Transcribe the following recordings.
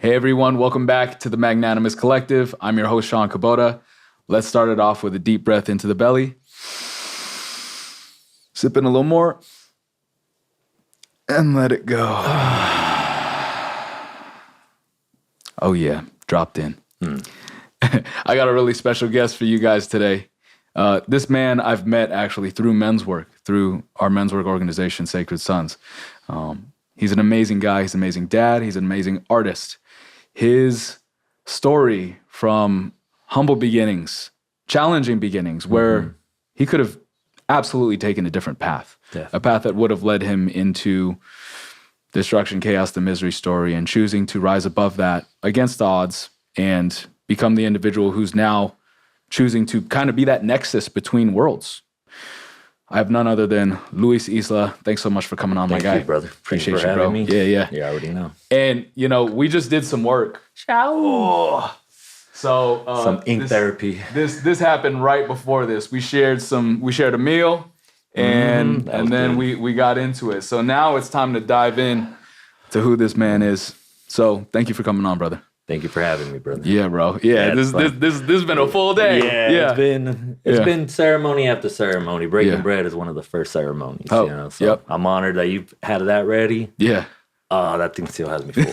Hey everyone, welcome back to the Magnanimous Collective. I'm your host, Sean Kubota. Let's start it off with a deep breath into the belly. Sip in a little more. And let it go. Oh yeah, dropped in. I got a really special guest for you guys today. This man I've met actually through men's work, through our men's work organization, Sacred Sons. He's an amazing guy. He's an amazing dad. He's an amazing artist. His story from humble beginnings, challenging beginnings, where he could have absolutely taken a different path, a path that would have led him into destruction, chaos, the misery story, and choosing to rise above that against odds and become the individual who's now choosing to kind of be that nexus between worlds. I have none other than Luis Islas. Thanks so much for coming on, my guy. Thank you, brother. Appreciate Thanks for you, bro. having me. Yeah. You already know. And, you know, we just did some work. Ciao. So some ink therapy. This happened right before this. We shared a meal and then we got into it. So now it's time to dive in to who this man is. So thank you for coming on, brother. Thank you for having me, brother. Yeah, bro. Yeah, this has been a full day. Yeah. It's been ceremony after ceremony. Breaking bread is one of the first ceremonies. Oh, you know, so I'm honored that you've had that ready. Yeah. That thing still has me full.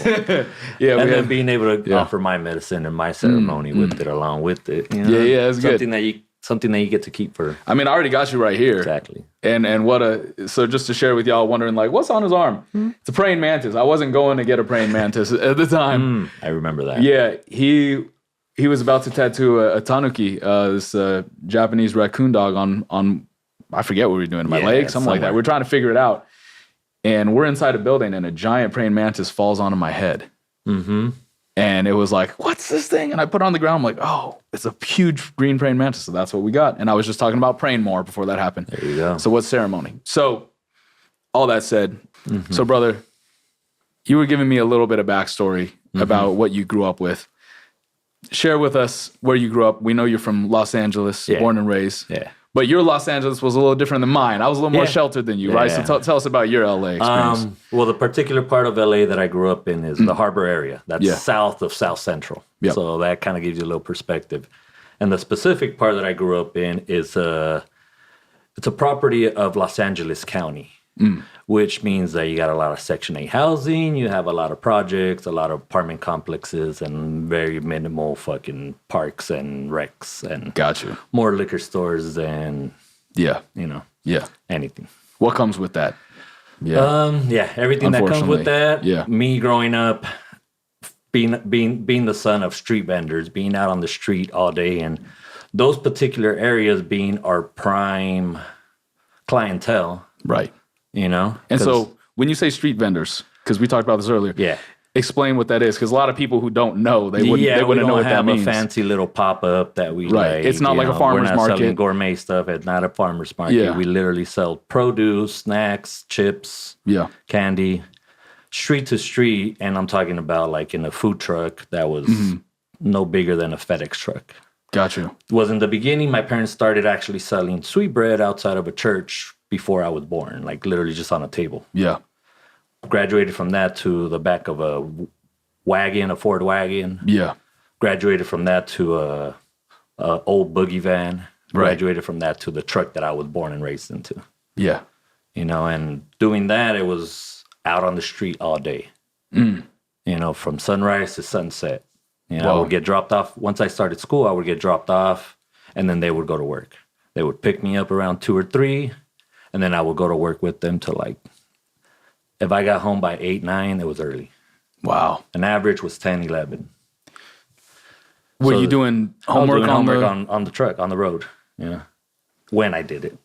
Yeah, and then being able to offer my medicine and my ceremony with it, along with it. You know? Yeah, it's good. Something that you get to keep for. I mean, I already got you right here. Exactly. And so just to share with y'all, wondering like, what's on his arm? It's a praying mantis. I wasn't going to get a praying mantis at the time. I remember that. Yeah, he was about to tattoo a tanuki, this Japanese raccoon dog on I forget what we were doing, my leg, something like that. We're trying to figure it out. And we're inside a building and a giant praying mantis falls onto my head. And it was like, what's this thing? And I put it on the ground. I'm like, oh, it's a huge green praying mantis. So that's what we got. And I was just talking about praying more before that happened. There you go. So what's ceremony? So all that said, so brother, you were giving me a little bit of backstory about what you grew up with. Share with us where you grew up. We know you're from Los Angeles, born and raised. Yeah. But your Los Angeles was a little different than mine. I was a little more sheltered than you, right? So tell us about your LA experience. Well, the particular part of LA that I grew up in is the Harbor area. That's south of South Central. Yep. So that kind of gives you a little perspective. And the specific part that I grew up in is it's a property of Los Angeles County, which means that you got a lot of Section 8 housing, you have a lot of projects, a lot of apartment complexes, and very minimal fucking parks and recs and more liquor stores and anything. What comes with that? Everything that comes with that. Yeah. Me growing up, being the son of street vendors, being out on the street all day, and those particular areas being our prime clientele. Right. You know? And so when you say street vendors, because we talked about this earlier, explain what that is, because a lot of people who don't know, they wouldn't know what that means. We don't have a fancy little pop-up that we like. It's not like a farmer's market. We're not selling gourmet stuff. It's not a farmer's market. Yeah. We literally sell produce, snacks, chips, candy, street to street. And I'm talking about like in a food truck that was no bigger than a FedEx truck. Gotcha. It was in the beginning, my parents started actually selling sweetbread outside of a church before I was born, like literally just on a table. Yeah. Graduated from that to the back of a wagon, a Ford wagon. Yeah. Graduated from that to a old boogie van. Graduated from that to the truck that I was born and raised into. Yeah. You know, and doing that, it was out on the street all day. You know, from sunrise to sunset. You know, I would get dropped off. Once I started school, I would get dropped off, and then they would go to work. They would pick me up around 2 or 3, and then I would go to work with them till like, if I got home by 8, 9, it was early. Wow. An average was 10, 11. Were you doing homework on the truck, on the road? Yeah. When I did it.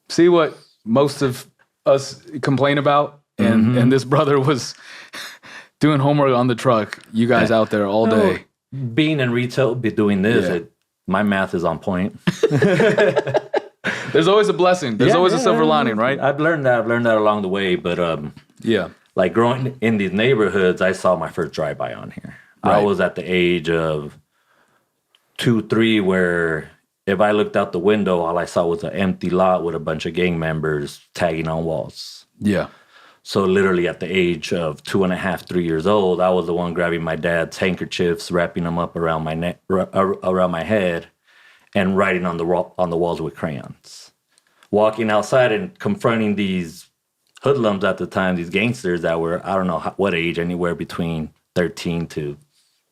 See what most of us complain about? And this brother was doing homework on the truck. You guys out there all day. Being in retail, doing this, my math is on point. There's always a blessing. There's always a silver lining, right? I've learned that along the way. But like growing in these neighborhoods, I saw my first drive-by on here. Right. I was at the age of 2, 3, where if I looked out the window, all I saw was an empty lot with a bunch of gang members tagging on walls. Yeah. So literally at the age of 2.5, 3 years old, I was the one grabbing my dad's handkerchiefs, wrapping them up around my neck, around my head, and writing on the walls with crayons. Walking outside and confronting these hoodlums at the time, these gangsters that were, I don't know what age, anywhere between 13 to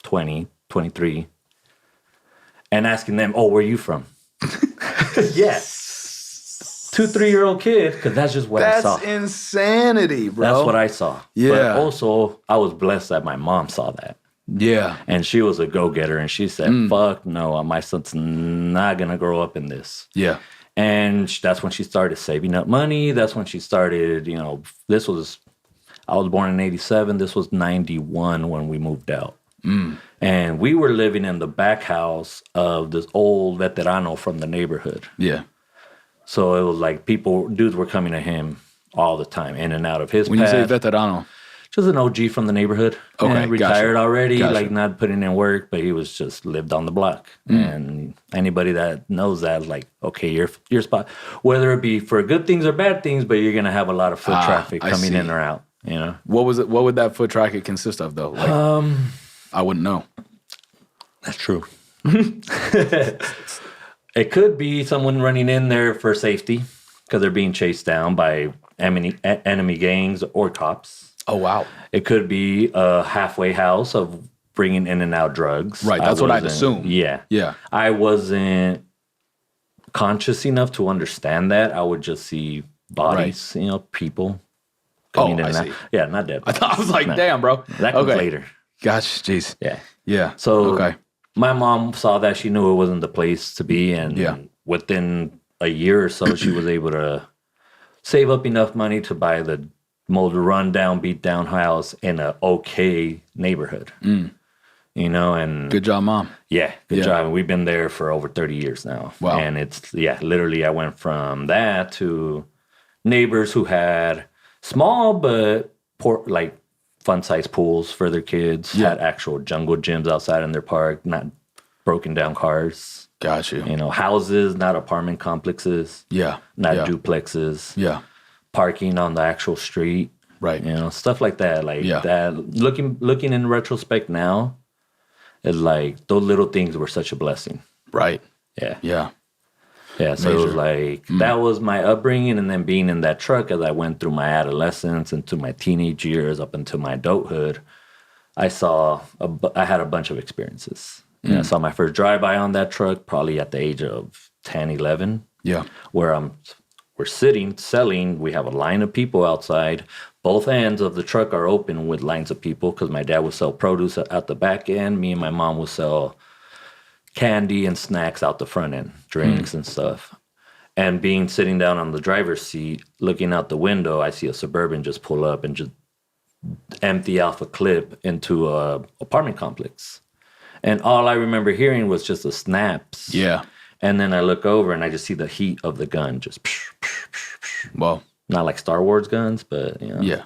20, 23, and asking them, "Oh, where are you from?" Yes. 2, 3-year-old kid, because that's just what I saw. That's insanity, bro. That's what I saw. Yeah. But also, I was blessed that my mom saw that. Yeah. And she was a go-getter, and she said, fuck no, my son's not going to grow up in this. Yeah. And that's when she started saving up money. That's when she started, I was born in 87. This was 91 when we moved out. And we were living in the back house of this old veterano from the neighborhood. Yeah. So it was like dudes were coming to him all the time, in and out of his When path. you say veterano? Just an OG from the neighborhood. Okay, and retired already, Gotcha. like not putting in work, but he was just lived on the block. And anybody that knows that is like, okay, your spot. Whether it be for good things or bad things, but you're going to have a lot of foot traffic coming in or out, What was it? What would that foot traffic consist of, though? Like, I wouldn't know. That's true. It could be someone running in there for safety because they're being chased down by enemy gangs or cops. Oh, wow. It could be a halfway house of bringing in and out drugs. Right, that's what I'd assume. Yeah. Yeah. I wasn't conscious enough to understand that. I would just see bodies, people coming in and out. Yeah, not dead bodies. I was like, damn, bro. That comes later. Gosh, jeez. Yeah. Yeah. So my mom saw that. She knew it wasn't the place to be. And within a year or so, she was able to save up enough money to buy the most rundown, beat down house in an okay neighborhood. And good job, Mom. Yeah, good job. And we've been there for over 30 years now. Wow. And it's, literally I went from that to neighbors who had small but fun-sized pools for their kids, had actual jungle gyms outside in their park, not broken down cars. Got you. Houses, not apartment complexes. Yeah. Not duplexes. Yeah. Parking on the actual street. Right. Stuff like that. That. Looking in retrospect now, it's like those little things were such a blessing. Right. Yeah. Yeah. Yeah, so it was like, that was my upbringing, and then being in that truck as I went through my adolescence into my teenage years up into my adulthood, I had a bunch of experiences. I saw my first drive-by on that truck probably at the age of 10, 11. Yeah. Where we're sitting, selling, we have a line of people outside. Both ends of the truck are open with lines of people because my dad would sell produce at the back end. Me and my mom would sell candy and snacks out the front end, drinks and stuff. And sitting down on the driver's seat, looking out the window, I see a Suburban just pull up and just empty off a clip into a apartment complex. And all I remember hearing was just the snaps. Yeah. And then I look over and I just see the heat of the gun just. Well, not like Star Wars guns, but yeah.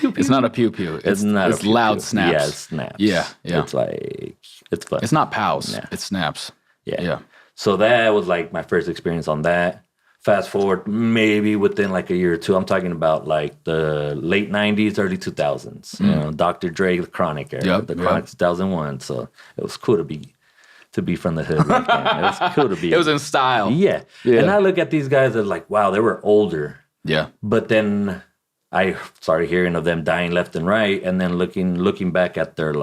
It's not a pew pew. It's loud snaps. Yeah, it snaps. Yeah. It's like, it's fun. It's not pows. Yeah. It snaps. Yeah. So that was like my first experience on that. Fast forward, maybe within like a year or two, I'm talking about like the late 90s, early 2000s. Dr. Dre, the Chronic era, the Chronic 2001. So it was cool to be from the hood. Like that. It was cool to be. It was in style. Yeah. And I look at these guys as like, wow, they were older. Yeah. But then I started hearing of them dying left and right, and then looking back at their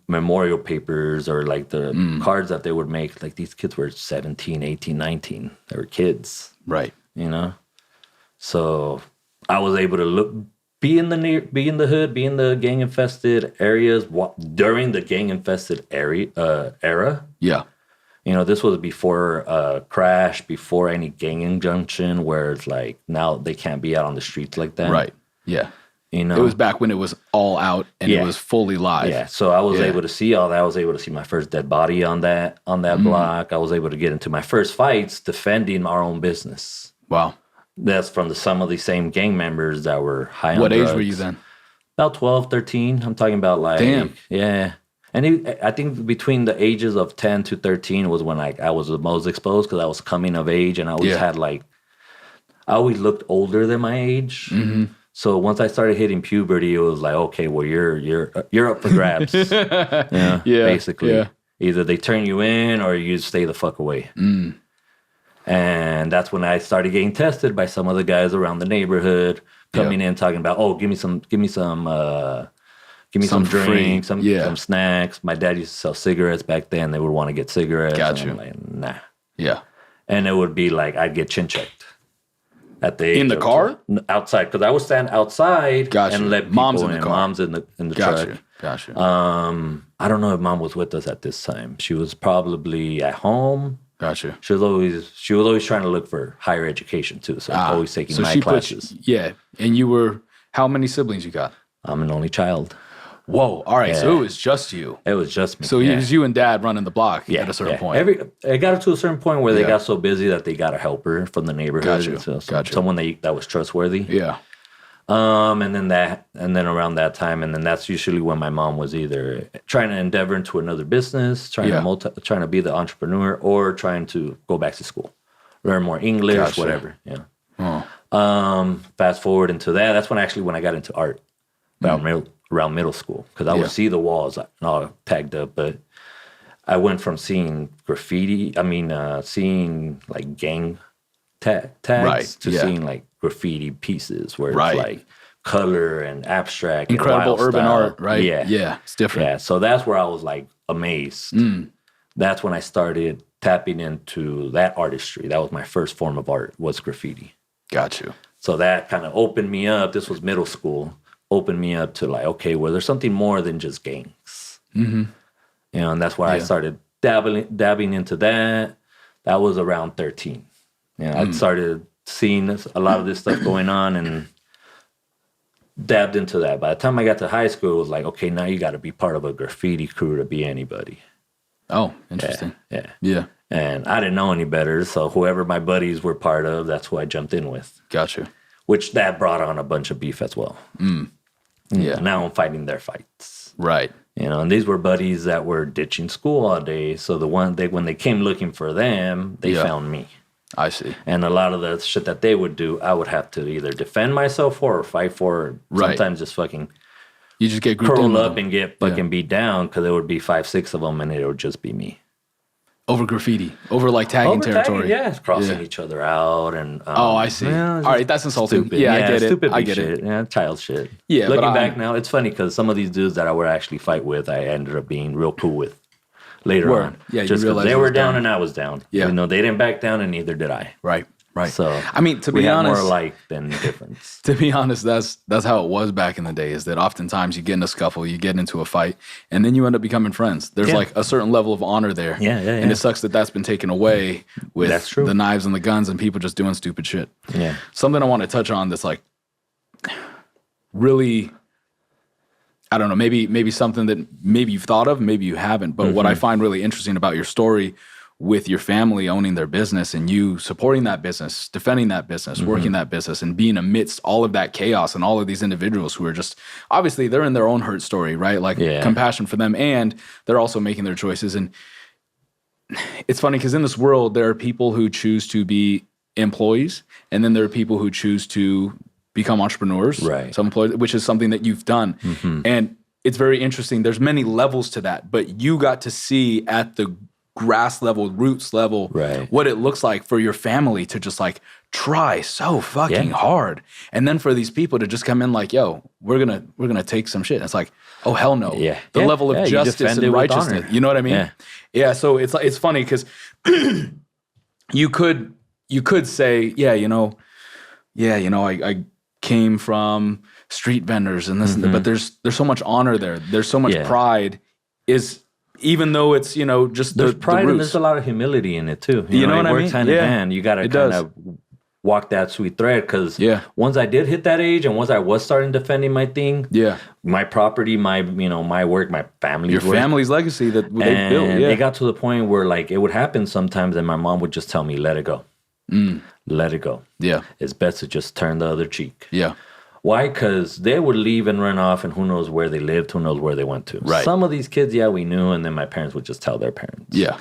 memorial papers or like the cards that they would make. Like these kids were 17, 18, 19. They were kids. Right. So I was able to be in the hood, be in the gang infested areas during the gang infested era. Yeah. This was before Crash, before any gang injunction, where it's like now they can't be out on the streets like that. Right. Yeah. It was back when it was all out and it was fully live. Yeah. So I was able to see all that. I was able to see my first dead body on that block. I was able to get into my first fights defending our own business. Wow. That's from some of the same gang members that were high on What drugs. age were you then? About 12, 13. I'm talking about like... Damn. Yeah. And I think between the ages of 10 to 13 was when I was the most exposed because I was coming of age and I always had like... I always looked older than my age. Mm-hmm. So once I started hitting puberty, it was like, okay, well, you're up for grabs. Basically. Yeah. Either they turn you in or you stay the fuck away. And that's when I started getting tested by some of the guys around the neighborhood coming in talking about, oh, give me some drinks, some snacks. My dad used to sell cigarettes back then. They would want to get cigarettes. Gotcha. And I'm like, nah. Yeah. And it would be like I'd get chin checked at the age in the car outside because I would stand outside and let people mom's in the car. Mom's in the truck. Gotcha. I don't know if mom was with us at this time. She was probably at home. Gotcha. She was always trying to look for higher education too. So always taking my classes. And you were, how many siblings you got? I'm an only child. Whoa. All right. Yeah. So it was just you. It was just me. So it was you and dad running the block at a certain point. It got to a certain point where they got so busy that they got a helper from the neighborhood. Gotcha. Someone that was trustworthy. Yeah. And then around that time, and then that's usually when my mom was either trying to endeavor into another business, trying to be the entrepreneur, or trying to go back to school, learn more English, whatever. Yeah. Oh. Fast forward into that. That's when I got into art around middle school because I would see the walls all tagged up, but I went from seeing graffiti. Seeing like gang tags to seeing like graffiti pieces where it's like color and abstract, incredible and urban style. art, right? Yeah, it's different. Yeah, so that's where I was like amazed. That's when I started tapping into that artistry. That was my first form of art, was graffiti. Got you. So that kind of opened me up. This was middle school. Opened me up to like, okay, well, there's something more than just gangs. And that's why I started dabbing into that. That was around 13. I started seeing a lot of this stuff going on and dabbed into that. By the time I got to high school, it was like, okay, now you got to be part of a graffiti crew to be anybody. Oh, interesting. Yeah. And I didn't know any better, so whoever my buddies were part of, that's who I jumped in with. Gotcha. Which that brought on a bunch of beef as well. Yeah. Now I'm fighting their fights. Right. And these were buddies that were ditching school all day. So when they came looking for them, they found me. I see. And a lot of the shit that they would do, I would have to either defend myself for or fight for. Or sometimes just fucking you just get grouped curl up and get fucking beat down because there would be 5, 6 of them and it would just be me. Over graffiti, over like tagging territory. Crossing each other out and. I see. All right, that's insulting. Stupid. Yeah, I get it. Stupid I get shit. it. Yeah, child shit. Yeah, looking back now, it's funny because some of these dudes that I would actually fight with, I ended up being real cool with later on. Yeah, just because they were down and I was down. Yeah, they didn't back down and neither did I. Right. So to be honest, more alike than difference. To be honest, that's how it was back in the day. Is that oftentimes you get in a scuffle, you get into a fight, and then you end up becoming friends. There's like a certain level of honor there. Yeah. And it sucks that that's been taken away with the knives and the guns and people just doing stupid shit. Yeah. Something I want to touch on that's like really, I don't know, maybe something that maybe you've thought of, maybe you haven't. But what I find really interesting about your story with your family owning their business and you supporting that business, defending that business, working that business, and being amidst all of that chaos and all of these individuals who are just, obviously they're in their own hurt story, right? Like compassion for them, and they're also making their choices. And it's funny because in this world, there are people who choose to be employees, and then there are people who choose to become entrepreneurs, self-employed, which is something that you've done. And it's very interesting. There's many levels to that, but you got to see at the grass level, roots level, what it looks like for your family to just like try so fucking hard, and then for these people to just come in like, yo, we're gonna take some shit. And it's like, oh hell no. The level of justice and righteousness. You know what I mean? Yeah. So it's funny because you could say, I came from street vendors and this and that, but there's so much honor there. There's so much pride. Even though it's, just there's the pride roots. And there's a lot of humility in it too. You know what I mean? It works hand in hand. You got to kind of walk that sweet thread because once I did hit that age and once I was starting defending my thing, my property, my work, my family's your family's legacy that they built. And it got to the point where like it would happen sometimes and my mom would just tell me, let it go. Let it go. Yeah. It's best to just turn the other cheek. Yeah. Why? Because they would leave and run off, and who knows where they lived, who knows where they went to. Right. Some of these kids, we knew, and then my parents would just tell their parents. Yeah.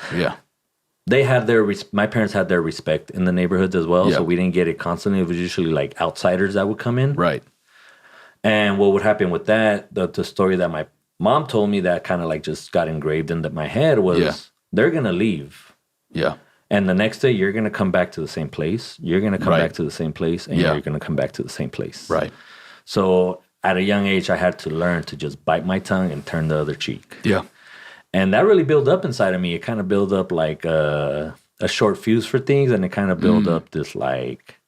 my parents had their respect in the neighborhoods as well. Yeah. So we didn't get it constantly. It was usually like outsiders that would come in. Right. And what would happen with that, the story that my mom told me that kind of like just got engraved into my head was they're going to leave. Yeah. And the next day you're going to come back to the same place. You're going to come back to the same place. And you're going to come back to the same place. Right. So at a young age, I had to learn to just bite my tongue and turn the other cheek. Yeah. And that really built up inside of me. It kind of built up like a short fuse for things. And it kind of built up this like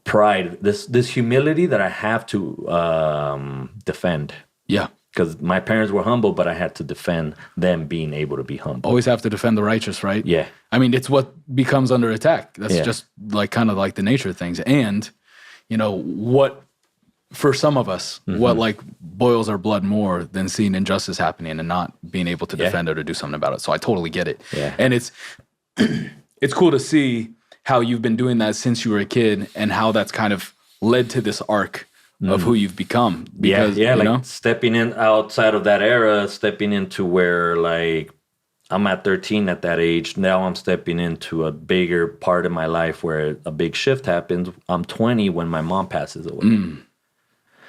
pride, this humility that I have to defend. Yeah. Because my parents were humble, but I had to defend them being able to be humble. Always have to defend the righteous, right? Yeah. I mean, it's what becomes under attack. That's just like kind of like the nature of things. And, you know, what, for some of us, what like boils our blood more than seeing injustice happening and not being able to defend it or do something about it. So I totally get it. Yeah. And it's cool to see how you've been doing that since you were a kid and how that's kind of led to this arc of who you've become. Because, like you know? stepping in outside of that era, stepping into where like I'm at 13 at that age. Now I'm stepping into a bigger part of my life where a big shift happens. I'm 20 when my mom passes away.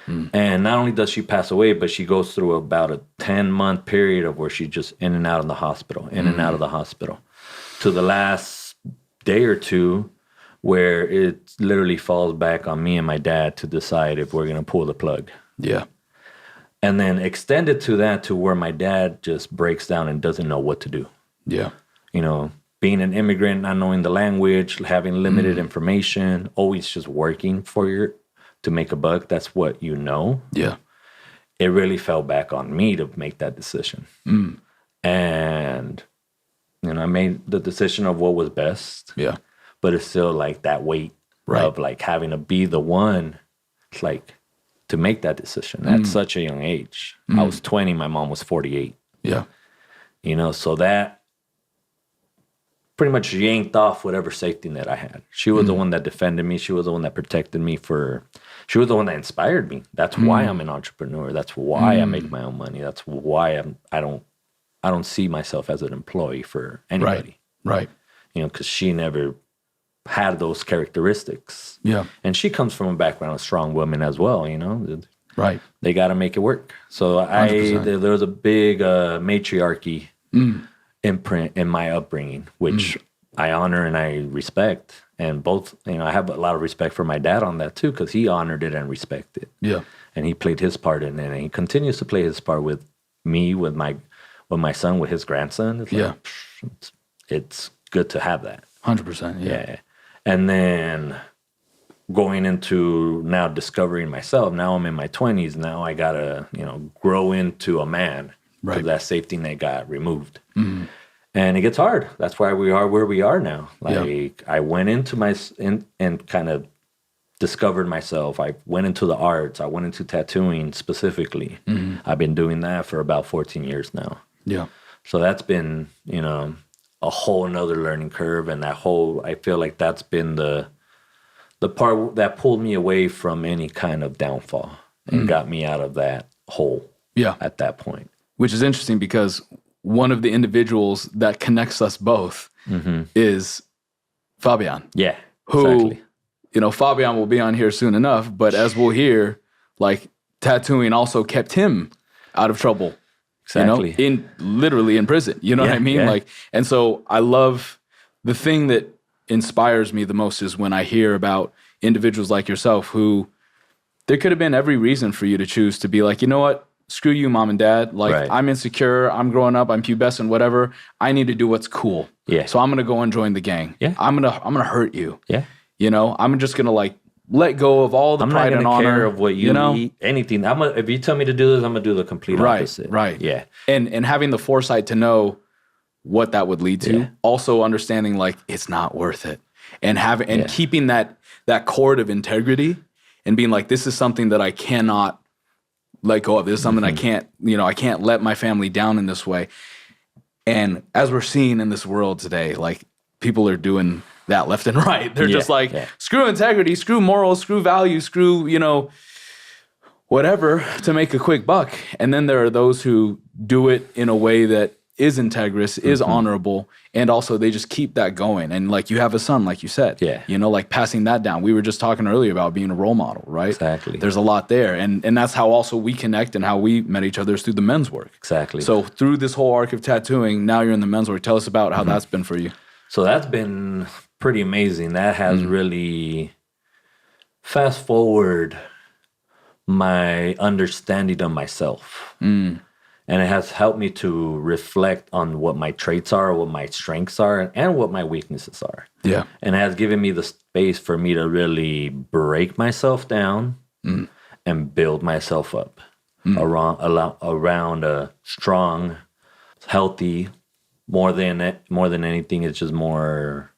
And not only does she pass away, but she goes through about a 10-month period of where she's just in and out of the hospital, in and out of the hospital, to the last day or two where it literally falls back on me and my dad to decide if we're going to pull the plug. Yeah. And then extended to that to where my dad just breaks down and doesn't know what to do. Yeah. You know, being an immigrant, not knowing the language, having limited information, always just working to make a buck. That's what you know. Yeah. It really fell back on me to make that decision. And, you know, I made the decision of what was best. Yeah. But it's still like that weight of like having to be the one, like to make that decision at such a young age. I was 20, my mom was 48. Yeah. You know, so that pretty much yanked off whatever safety net I had. She was the one that defended me. She was the one that protected me she was the one that inspired me. That's why I'm an entrepreneur. That's why I make my own money. That's why I don't see myself as an employee for anybody. Right. You know, because she never had those characteristics. Yeah. And she comes from a background of strong women as well, you know. Right. They got to make it work. So there was a big matriarchy imprint in my upbringing, which I honor and I respect. And both, you know, I have a lot of respect for my dad on that too, because he honored it and respected it. Yeah. And he played his part in it, and he continues to play his part with me, with my son, with his grandson. It's like, it's good to have that. 100%. Yeah. And then going into now discovering myself. Now I'm in my 20s. Now I gotta, you know, grow into a man. Right. That safety net got removed. And it gets hard. That's why we are where we are now. Like I went into and kind of discovered myself. I went into the arts. I went into tattooing specifically. I've been doing that for about 14 years now. Yeah. So that's been, you know, a whole nother learning curve. And I feel like that's been the part that pulled me away from any kind of downfall and got me out of that hole at that point. Which is interesting because one of the individuals that connects us both is Fabian. Yeah, who, you know, Fabian will be on here soon enough, but as we'll hear, like tattooing also kept him out of trouble. Exactly. You know, literally in prison. You know what I mean? Yeah. Like, and so I love the thing that inspires me the most is when I hear about individuals like yourself who there could have been every reason for you to choose to be like, you know what? Screw you, mom and dad. Like, I'm insecure. I'm growing up. I'm pubescent, whatever. I need to do what's cool. Yeah. So I'm going to go and join the gang. Yeah. I'm going to hurt you. Yeah. You know, I'm just going to like let go of all the pride and honor. I'm not going to care of what you eat, anything. If you tell me to do this, I'm going to do the complete opposite. Right. Yeah. And having the foresight to know what that would lead to. Yeah. Also understanding like it's not worth it. And keeping that cord of integrity and being like, this is something that I cannot let go of. This is something I can't let my family down in this way. And as we're seeing in this world today, like people are doing that left and right. They're just like, screw integrity, screw morals, screw values, screw, you know, whatever to make a quick buck. And then there are those who do it in a way that is integrous, is honorable, and also they just keep that going. And like you have a son, like you said, you know, like passing that down. We were just talking earlier about being a role model, right? Exactly. There's a lot there, and that's how also we connect and how we met each other is through the men's work. Exactly. So through this whole arc of tattooing, now you're in the men's work. Tell us about how that's been for you. So that's been pretty amazing. That has really fast forward my understanding of myself. And it has helped me to reflect on what my traits are, what my strengths are, and what my weaknesses are. Yeah. And it has given me the space for me to really break myself down and build myself up around a strong, healthy, more than anything, it's just more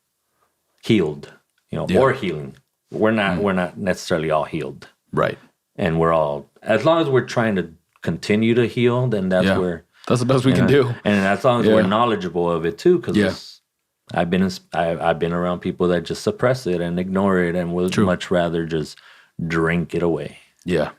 healed, you know, or healing. We're not necessarily all healed. Right. And we're all, as long as we're trying to continue to heal, then that's where that's the best we can do. And as long as we're knowledgeable of it too, because I've been around people that just suppress it and ignore it and would much rather just drink it away. Yeah.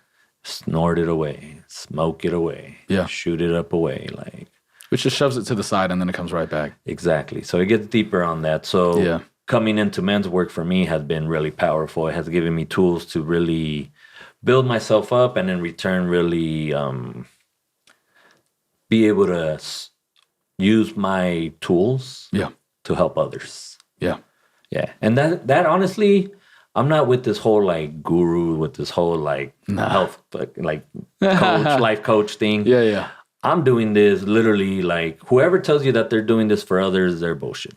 Snort it away, smoke it away, shoot it up away, like, which just shoves it to the side and then it comes right back. Exactly. So it gets deeper on that. So coming into men's work for me has been really powerful. It has given me tools to really build myself up, and in return really be able to use my tools to help others. Yeah. And that honestly, I'm not with this whole like guru, with this whole like health, like coach, life coach thing. I'm doing this literally like whoever tells you that they're doing this for others, they're bullshit.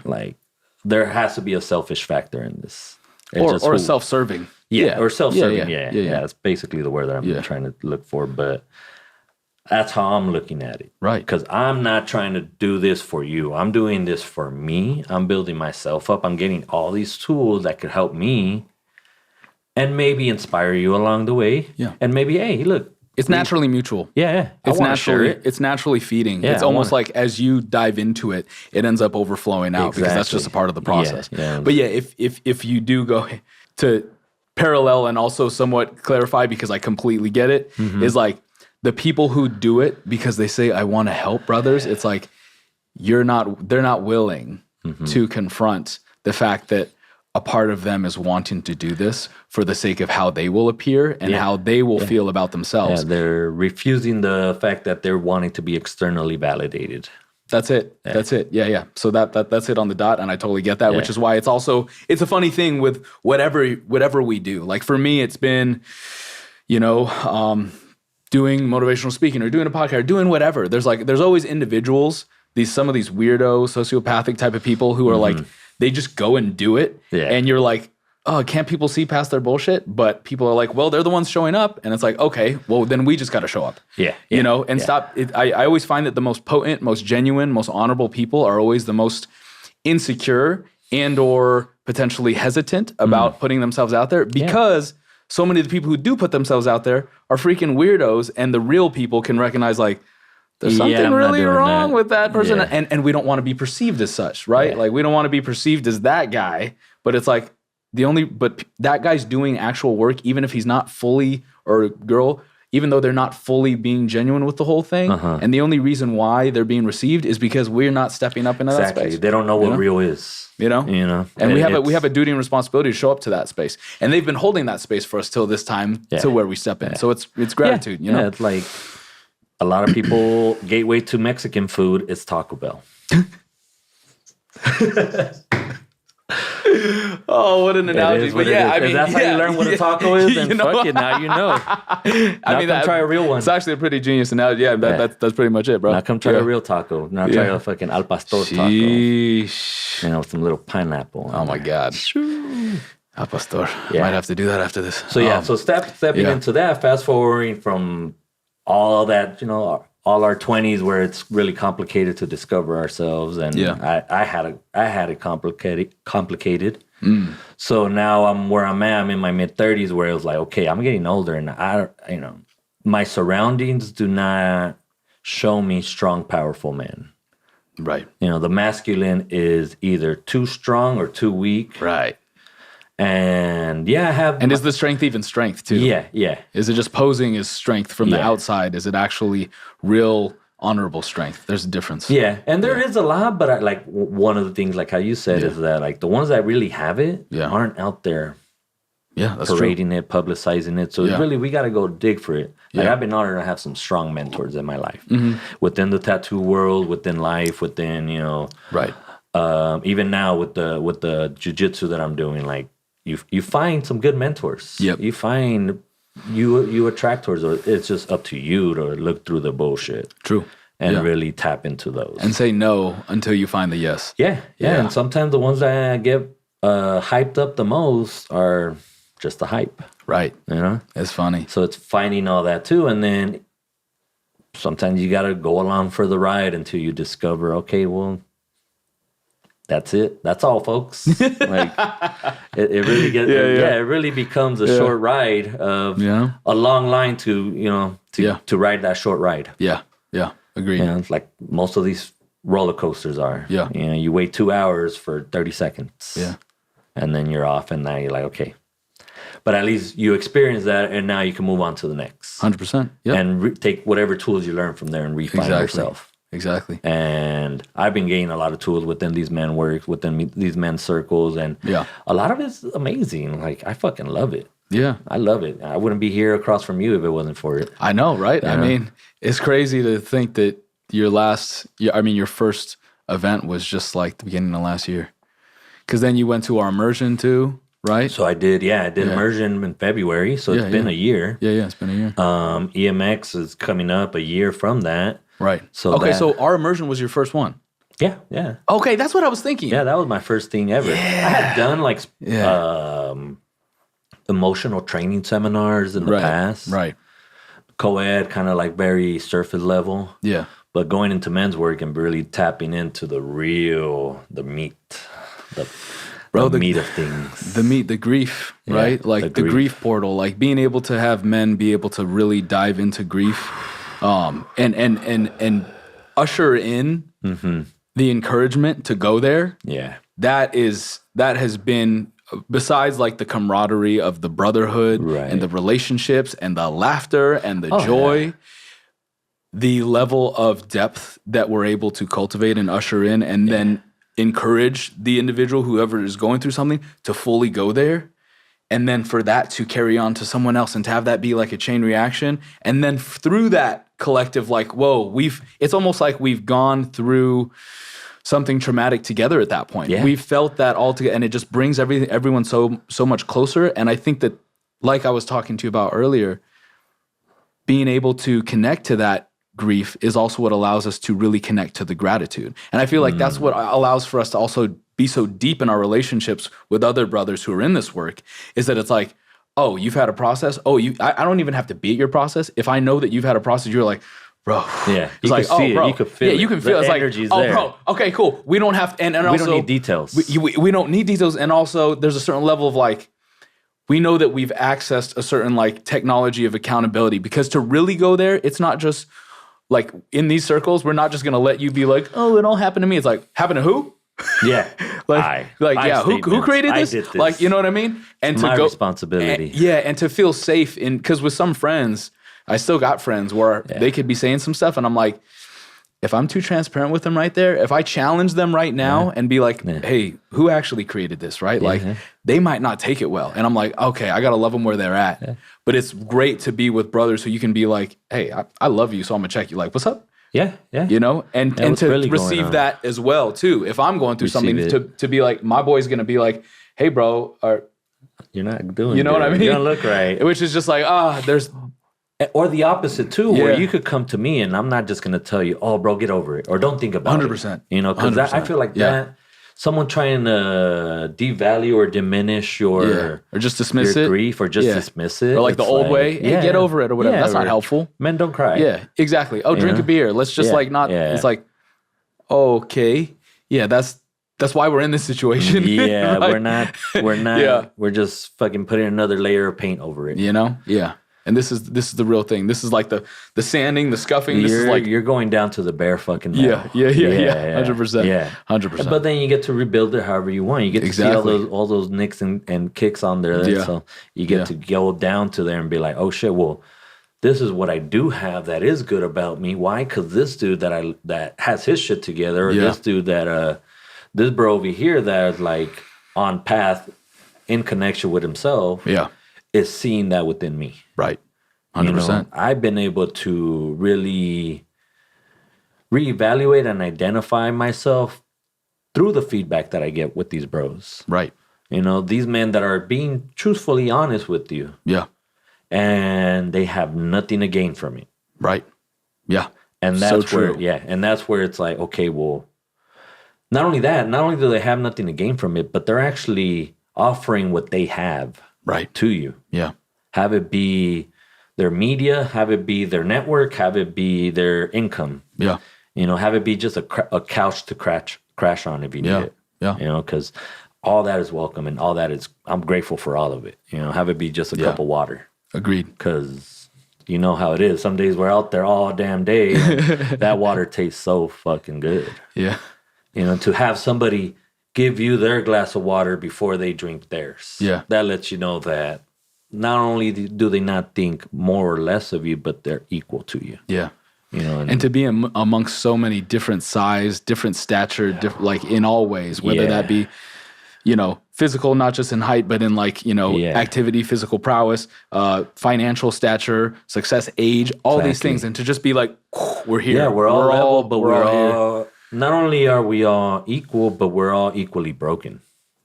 Like there has to be a selfish factor in this. Or self-serving. Or self-serving. Yeah. That's basically the word that I'm trying to look for. But that's how I'm looking at it. Right. Because I'm not trying to do this for you. I'm doing this for me. I'm building myself up. I'm getting all these tools that could help me and maybe inspire you along the way. Yeah. And maybe, hey, look. It's naturally mutual. It's naturally feeding. It's almost like as you dive into it, it ends up overflowing out because that's just a part of the process. But if you do go to parallel and also somewhat clarify, because I completely get it, is like the people who do it because they say, I want to help brothers. It's like they're not willing to confront the fact that a part of them is wanting to do this for the sake of how they will appear and how they will feel about themselves. They're refusing the fact that they're wanting to be externally validated. That's it. That's it. Yeah. So that's it on the dot, and I totally get that, which is why it's a funny thing with whatever we do. Like for me, it's been, doing motivational speaking or doing a podcast or doing whatever. There's always individuals, some of these weirdo sociopathic type of people who are like, they just go and do it. And you're like, oh, can't people see past their bullshit? But people are like, well, they're the ones showing up. And it's like, okay, well, then we just got to show up. Stop. I always find that the most potent, most genuine, most honorable people are always the most insecure and or potentially hesitant about putting themselves out there because so many of the people who do put themselves out there are freaking weirdos, and the real people can recognize like, there's something really wrong with that person. And we don't want to be perceived as such, right? Like we don't want to be perceived as that guy, but it's like but that guy's doing actual work, even if he's not fully, or girl, even though they're not fully being genuine with the whole thing. And the only reason why they're being received is because we're not stepping up into that space. They don't know what real is. And we have a duty and responsibility to show up to that space. And they've been holding that space for us till this time, to where we step in. So it's gratitude, it's like a lot of people, gateway to Mexican food is Taco Bell. Oh, what an analogy! But I mean, that's how you learn what a taco is. And fuck it, now you know. Now try a real one. It's actually a pretty genius analogy. Yeah, that's pretty much it, bro. Now come try a real taco. Now try a fucking al pastor taco. With some little pineapple. Oh my god. Al pastor. Might have to do that after this. So so stepping into that, fast forwarding from all that, all our 20s where it's really complicated to discover ourselves, and I had it complicated. So now I'm where I'm at. I'm in my mid 30s, where it was like, okay, I'm getting older, and my surroundings do not show me strong, powerful men. Right. The masculine is either too strong or too weak. Right. And I have. And is the strength even strength too? Yeah. Is it just posing as strength from the outside? Is it actually real, honorable strength. There's a difference. Yeah, and there is a lot, but one of the things, like how you said, is that like the ones that really have it aren't out there. Yeah, that's parading true. it, publicizing it. So really, we got to go dig for it. Like I've been honored to have some strong mentors in my life, within the tattoo world, within life, within right. Even now with the jiu-jitsu that I'm doing, like you find some good mentors. Yep. You find you attract towards those. It's just up to you to look through the bullshit. True. And really tap into those. And say no until you find the yes. Yeah. And sometimes the ones that get hyped up the most are just the hype. Right. It's funny. So it's finding all that too. And then sometimes you got to go along for the ride until you discover, okay, well, that's it. That's all, folks. Like it really gets, it really becomes a short ride of a long line to ride that short ride. Yeah. Yeah. Agreed. It's like most of these roller coasters are. Yeah. You wait 2 hours for 30 seconds. Yeah. And then you're off and now you're like, okay. But at least you experience that, and now you can move on to the next. 100%. Yeah. And take whatever tools you learn from there and refine yourself. Exactly. And I've been gaining a lot of tools within these men works, within these men's circles, and a lot of it's amazing. Like I fucking love it. Yeah, I love it. I wouldn't be here across from you if it wasn't for it. I know, right? I mean, it's crazy to think that your first event was just like the beginning of last year, because then you went to our immersion too. Right. So I did immersion in February. So it's been a year. Yeah, it's been a year. EMX is coming up a year from that. Right. So so our immersion was your first one. Yeah. Okay, that's what I was thinking. Yeah, that was my first thing ever. Yeah. I had done like emotional training seminars in the past. Right. Co-ed, kind of like very surface level. Yeah. But going into men's work and really tapping into the meat, the meat of things. The grief, right? Like the grief portal, like being able to have men be able to really dive into grief, and usher in the encouragement to go there. Yeah. That has been, besides like the camaraderie of the brotherhood and the relationships and the laughter and the joy, the level of depth that we're able to cultivate and usher in, and then encourage the individual, whoever is going through something, to fully go there. And then for that to carry on to someone else and to have that be like a chain reaction. And then through that collective, like, whoa, it's almost like we've gone through something traumatic together at that point. Yeah. We've felt that all together, and it just brings everyone so much closer. And I think that, like I was talking to you about earlier, being able to connect to that grief is also what allows us to really connect to the gratitude. And I feel like that's what allows for us to also be so deep in our relationships with other brothers who are in this work, is that it's like, oh, you've had a process. Oh, I don't even have to be at your process. If I know that you've had a process, you're like, bro. Yeah. It's like, oh, bro. You could feel it. Yeah, you can feel it. It's like, oh, there. bro. Okay, cool. We don't have to, and also, we don't need details. We don't need details. And also, there's a certain level of like, we know that we've accessed a certain like technology of accountability, because to really go there, it's not just like in these circles, we're not just going to let you be like, oh, it all happened to me. It's like, happened to who? Yeah. Who created this? I did this? Like, you know what I mean? And it's to my go, responsibility. And to feel safe in, because with some friends, I still got friends where they could be saying some stuff, and I'm like, if I'm too transparent with them right there, if I challenge them right now and be like, hey, who actually created this, right? Like, they might not take it well. And I'm like, okay, I got to love them where they're at. Yeah. But it's great to be with brothers who you can be like, hey, I love you, so I'm going to check you. Like, what's up? Yeah. You know? And to really receive that as well, too. If I'm going through something, to be like, my boy's going to be like, hey, bro, you're not doing You know good. what I mean? You don't look right. Which is just like, there's... Or the opposite too, where you could come to me and I'm not just going to tell you, oh, bro, get over it, or don't think about 100%. it. You know, because I feel like that, someone trying to devalue or diminish or just dismiss your it, grief, or just dismiss it, or like the old way, hey, get over it or whatever. That's not helpful. Men don't cry. Yeah, exactly. Oh, drink a beer. Let's just like not. Yeah. It's like, okay, that's why we're in this situation. Yeah, right? we're not. We're just fucking putting another layer of paint over it. You know? Yeah. And this is the real thing. This is like the sanding, the scuffing. This is like you're going down to the bare fucking metal. Yeah. 100%. Yeah, 100%. But then you get to rebuild it however you want. You get to see all those nicks and kicks on there. So you get to go down to there and be like, oh shit, well, this is what I do have that is good about me. Why? Because this dude that has his shit together, or this dude that this bro over here that is like on path in connection with himself, is seeing that within me. Right. 100%. I've been able to really reevaluate and identify myself through the feedback that I get with these bros. Right. These men that are being truthfully honest with you. Yeah. And they have nothing to gain from it. Right. Yeah. And that's and that's where it's like, okay, well, not only do they have nothing to gain from it, but they're actually offering what they have to you. Yeah. Have it be their media, have it be their network, have it be their income. Yeah. Have it be just a couch to crash on if you need it. Yeah. Because all that is welcome, and all that is, I'm grateful for all of it. Have it be just a cup of water. Agreed. Because you know how it is. Some days we're out there all damn day. And that water tastes so fucking good. Yeah. To have somebody give you their glass of water before they drink theirs. Yeah. That lets you know that not only do they not think more or less of you, but they're equal to you. Yeah. And to be amongst so many different size, different stature, like in all ways, whether that be, physical, not just in height, but in like, activity, physical prowess, financial stature, success, age, all these things. And to just be like, we're here. Yeah, we're all level, but we're all not only are we all equal, but we're all equally broken.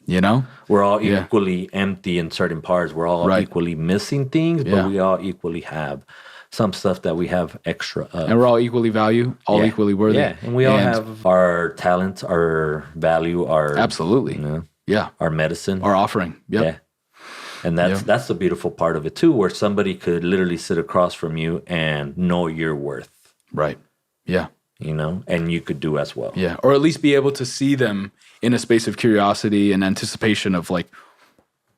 We're all equally empty in certain parts. We're all equally missing things, but we all equally have some stuff that we have extra of. And we're all equally valued, all equally worthy. Yeah, and we all have our talents, our value, our... Absolutely. Yeah. Our medicine. Our offering. Yep. Yeah. And that's the beautiful part of it too, where somebody could literally sit across from you and know your worth. Right. Yeah. And you could do as well. Yeah. Or at least be able to see them in a space of curiosity and anticipation of like,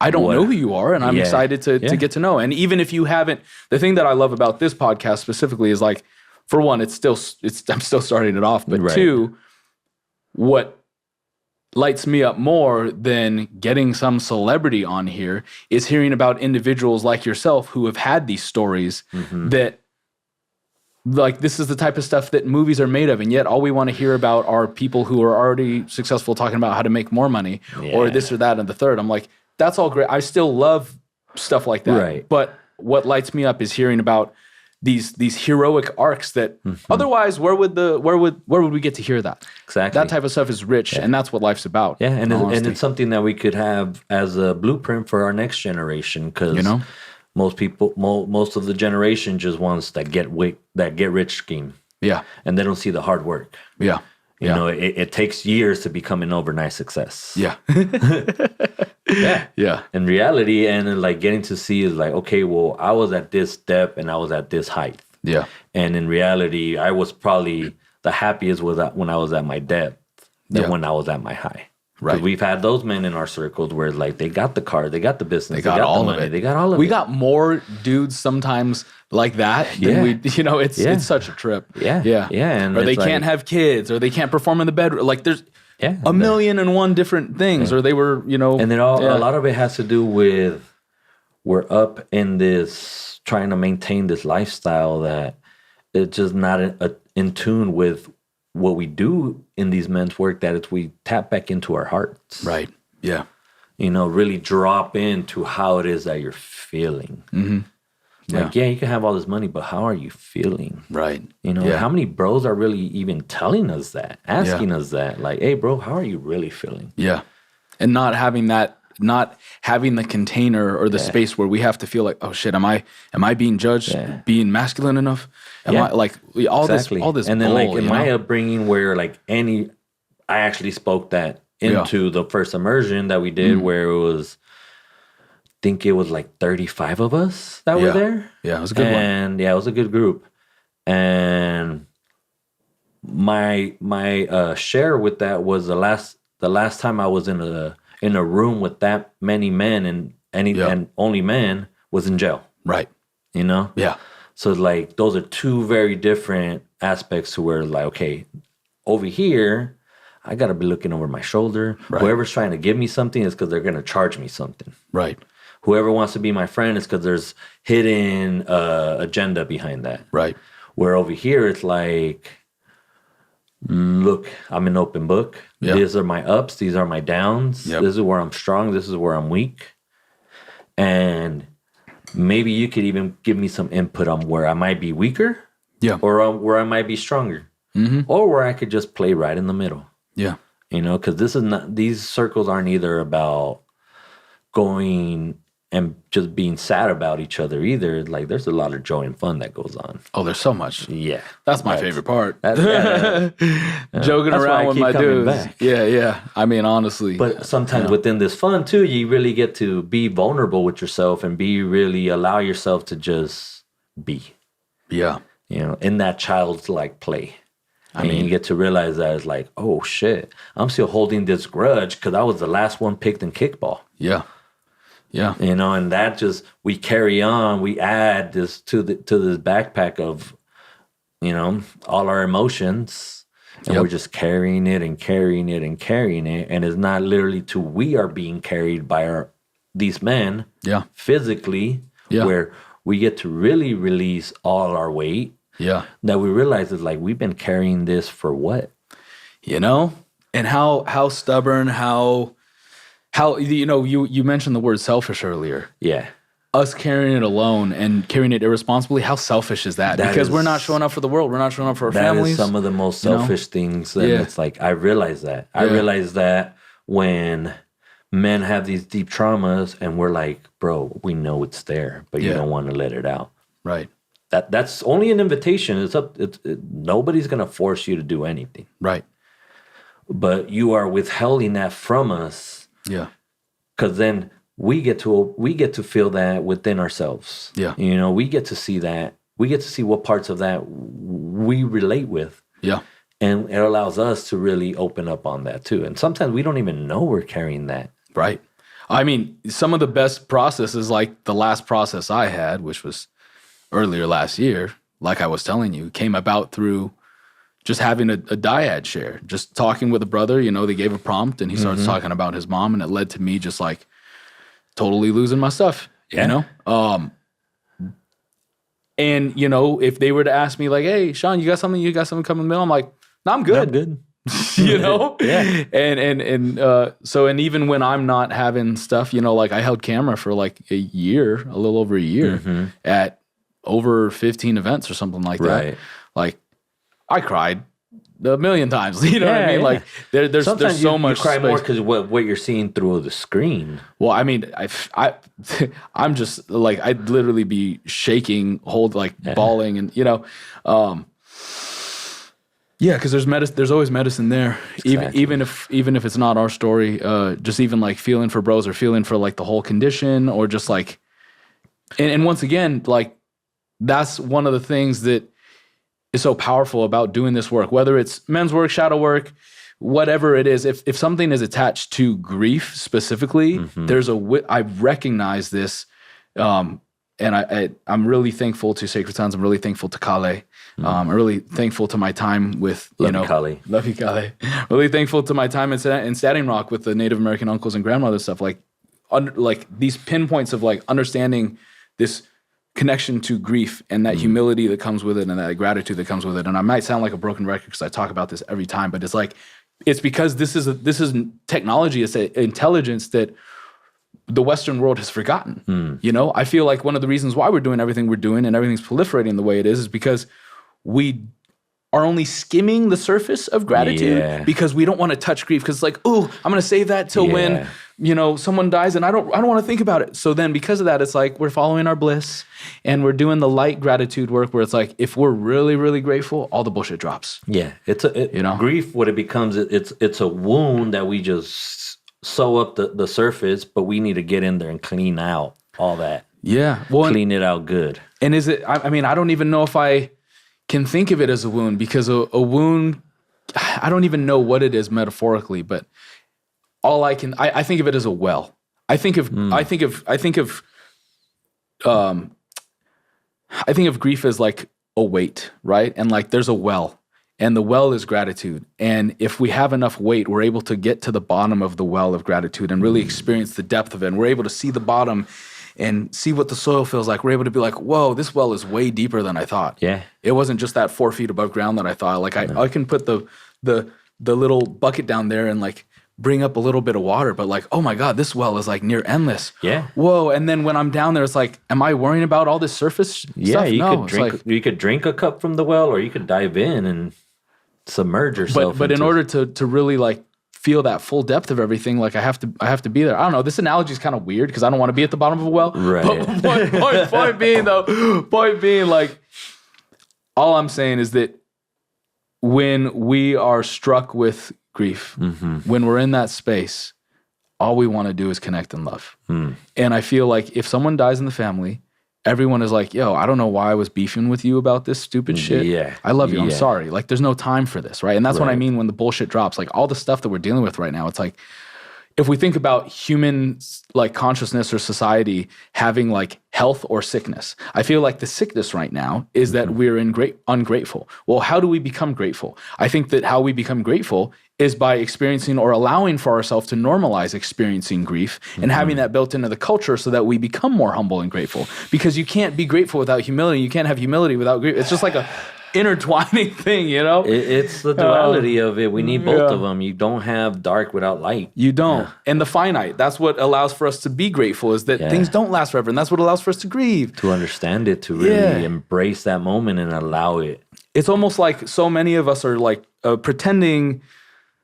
I don't know who you are, and I'm excited to get to know. And even if you haven't, the thing that I love about this podcast specifically is like, for one, I'm still starting it off, but two, what lights me up more than getting some celebrity on here is hearing about individuals like yourself who have had these stories that, like, this is the type of stuff that movies are made of, and yet all we want to hear about are people who are already successful talking about how to make more money or this or that and the third. I'm like, that's all great. I still love stuff like that. Right. But what lights me up is hearing about these heroic arcs that otherwise where would we get to hear that? Exactly. That type of stuff is rich, and that's what life's about. Yeah, and it's something that we could have as a blueprint for our next generation, because most people, most of the generation just wants that get rich scheme. Yeah, and they don't see the hard work. Yeah. You know, it takes years to become an overnight success. Yeah. Yeah. In reality, and like getting to see is like, okay, well, I was at this depth and I was at this height. Yeah. And in reality, I was probably the happiest when I was at my depth than when I was at my high. Right. We've had those men in our circles where like they got the car, they got the business, they got all the money, they got all of it. We got more dudes sometimes like that than we, it's such a trip. Yeah. Yeah. Yeah. And or they can't have kids, or they can't perform in the bedroom. Like there's a million and one different things, or they were, And a lot of it has to do with we're up in this, trying to maintain this lifestyle that it's just not in tune with what we do in these men's work, that it's we tap back into our hearts. Right. Yeah. Really drop into how it is that you're feeling. Mm-hmm. Like, you can have all this money, but how are you feeling? Right. How many bros are really even telling us that, asking us that? Like, hey, bro, how are you really feeling? Yeah. And not having the container or the space where we have to feel like, oh shit, am I being judged being masculine enough? Am I like all this and then like in my upbringing where like I actually spoke that into the first immersion that we did where it was, I think it was like 35 of us that were there. Yeah, it was a good one. And it was a good group. And my share with that was the last time I was in a room with that many men and only men was in jail. Right. Yeah. So like those are two very different aspects to where like, okay, over here, I got to be looking over my shoulder. Right. Whoever's trying to give me something is because they're going to charge me something. Right. whoever wants to be my friend is because there's hidden agenda behind that. Right. Where over here, it's like, look, I'm an open book. Yeah. These are my ups. These are my downs. Yep. This is where I'm strong. This is where I'm weak. And maybe you could even give me some input on where I might be weaker. Yeah. Or where I might be stronger. Or where I could just play right in the middle. Yeah. Because these circles aren't either about going and just being sad about each other either. Like, there's a lot of joy and fun that goes on. Oh, there's so much. Yeah. That's my favorite part. Joking That's around with my dudes. Back. Yeah. I mean, honestly. But sometimes within this fun, too, you really get to be vulnerable with yourself and allow yourself to just be. Yeah. In that childlike play. I mean, you get to realize that it's like, oh, shit, I'm still holding this grudge because I was the last one picked in kickball. Yeah. Yeah. And that just, we carry on, we add this to this backpack of, all our emotions. And we're just carrying it and carrying it and carrying it. And it's not literally we are being carried by these men physically, where we get to really release all our weight. Yeah. That we realize is like, we've been carrying this for what? And how stubborn, how you mentioned the word selfish earlier. Yeah. Us carrying it alone and carrying it irresponsibly, how selfish is that? Because we're not showing up for the world. We're not showing up for our families. That is some of the most selfish things. And it's like, I realize that. I realize that when men have these deep traumas and we're like, bro, we know it's there, but you don't want to let it out. Right. That's only an invitation. Nobody's going to force you to do anything. Right. But you are withholding that from us. Yeah. Because then we get to feel that within ourselves. Yeah. We get to see that. We get to see what parts of that we relate with. Yeah. And it allows us to really open up on that too. And sometimes we don't even know we're carrying that. Right. I mean, some of the best processes, like the last process I had, which was earlier last year, like I was telling you, came about through just having a dyad share, just talking with a brother. They gave a prompt and he starts talking about his mom, and it led to me just like totally losing my stuff, And, if they were to ask me like, hey, Sean, you got something coming in the middle? I'm like, no, I'm good. No, I'm good. Yeah. And even when I'm not having stuff, like I held camera for like a little over a year at over 15 events or something like that. Like I cried a million times. You know what I mean? Yeah. Like there's so much. You cry space. more because what you're seeing through the screen. Well, I mean, I'm just like, I'd literally be shaking, bawling, and because there's always medicine there. Exactly. Even if it's not our story, just even like feeling for bros or feeling for like the whole condition, or just like, and once again, like that's one of the things that is so powerful about doing this work, whether it's men's work, shadow work, whatever it is. If something is attached to grief specifically, I recognize this, and I'm really thankful to Sacred Sons. I'm really thankful to Kale. I'm really thankful to my time with Kale. Love you, Kale. Really thankful to my time in Standing Rock with the Native American uncles and grandmothers stuff. Like these pinpoints of like understanding this connection to grief and that humility that comes with it and that gratitude that comes with it. And I might sound like a broken record because I talk about this every time, but it's because this is technology, it's intelligence that the Western world has forgotten. I feel like one of the reasons why we're doing everything we're doing and everything's proliferating the way it is because we are only skimming the surface of gratitude because we don't want to touch grief because it's like, oh, I'm going to save that till when someone dies and I don't want to think about it. So then because of that, it's like we're following our bliss and we're doing the light gratitude work where it's like if we're really, really grateful, all the bullshit drops. Yeah, grief, what it becomes, it's a wound that we just sew up the surface, but we need to get in there and clean out all that. Yeah, clean it out good. And is it? I mean, I don't even know if I can think of it as a wound because a wound, I don't even know what it is metaphorically, but I think of it as a well. I think of grief as like a weight, right? And like there's a well, and the well is gratitude. And if we have enough weight, we're able to get to the bottom of the well of gratitude and really experience the depth of it. And we're able to see the bottom and see what the soil feels like. We're able to be like, whoa, this well is way deeper than I thought. Yeah. It wasn't just that 4 feet above ground that I thought. Like I can put the little bucket down there and like bring up a little bit of water, but like, oh my God, this well is like near endless. Yeah. Whoa. And then when I'm down there, it's like, am I worrying about all this surface stuff? You could drink a cup from the well, or you could dive in and submerge yourself. But in order to really like feel that full depth of everything, like I have to be there. I don't know. This analogy is kind of weird because I don't want to be at the bottom of a well. Right. But point being, like, all I'm saying is that when we are struck with grief, when we're in that space, all we want to do is connect and love. And I feel like if someone dies in the family, everyone is like, yo, I don't know why I was beefing with you about this stupid shit. Yeah. I love you. I'm sorry. Like, there's no time for this, right? And that's what I mean when the bullshit drops. Like, all the stuff that we're dealing with right now, it's like, if we think about human like consciousness or society having like health or sickness, I feel like the sickness right now is that we're ungrateful. Well, how do we become grateful? I think that how we become grateful is by experiencing or allowing for ourselves to normalize experiencing grief and having that built into the culture so that we become more humble and grateful. Because you can't be grateful without humility. You can't have humility without grief. It's just like a intertwining thing, you know? It's the duality of it. We need both of them. You don't have dark without light. You don't. And the finite, that's what allows for us to be grateful, is that things don't last forever. And that's what allows for us to grieve. To understand it, to really embrace that moment and allow it. It's almost like so many of us are like pretending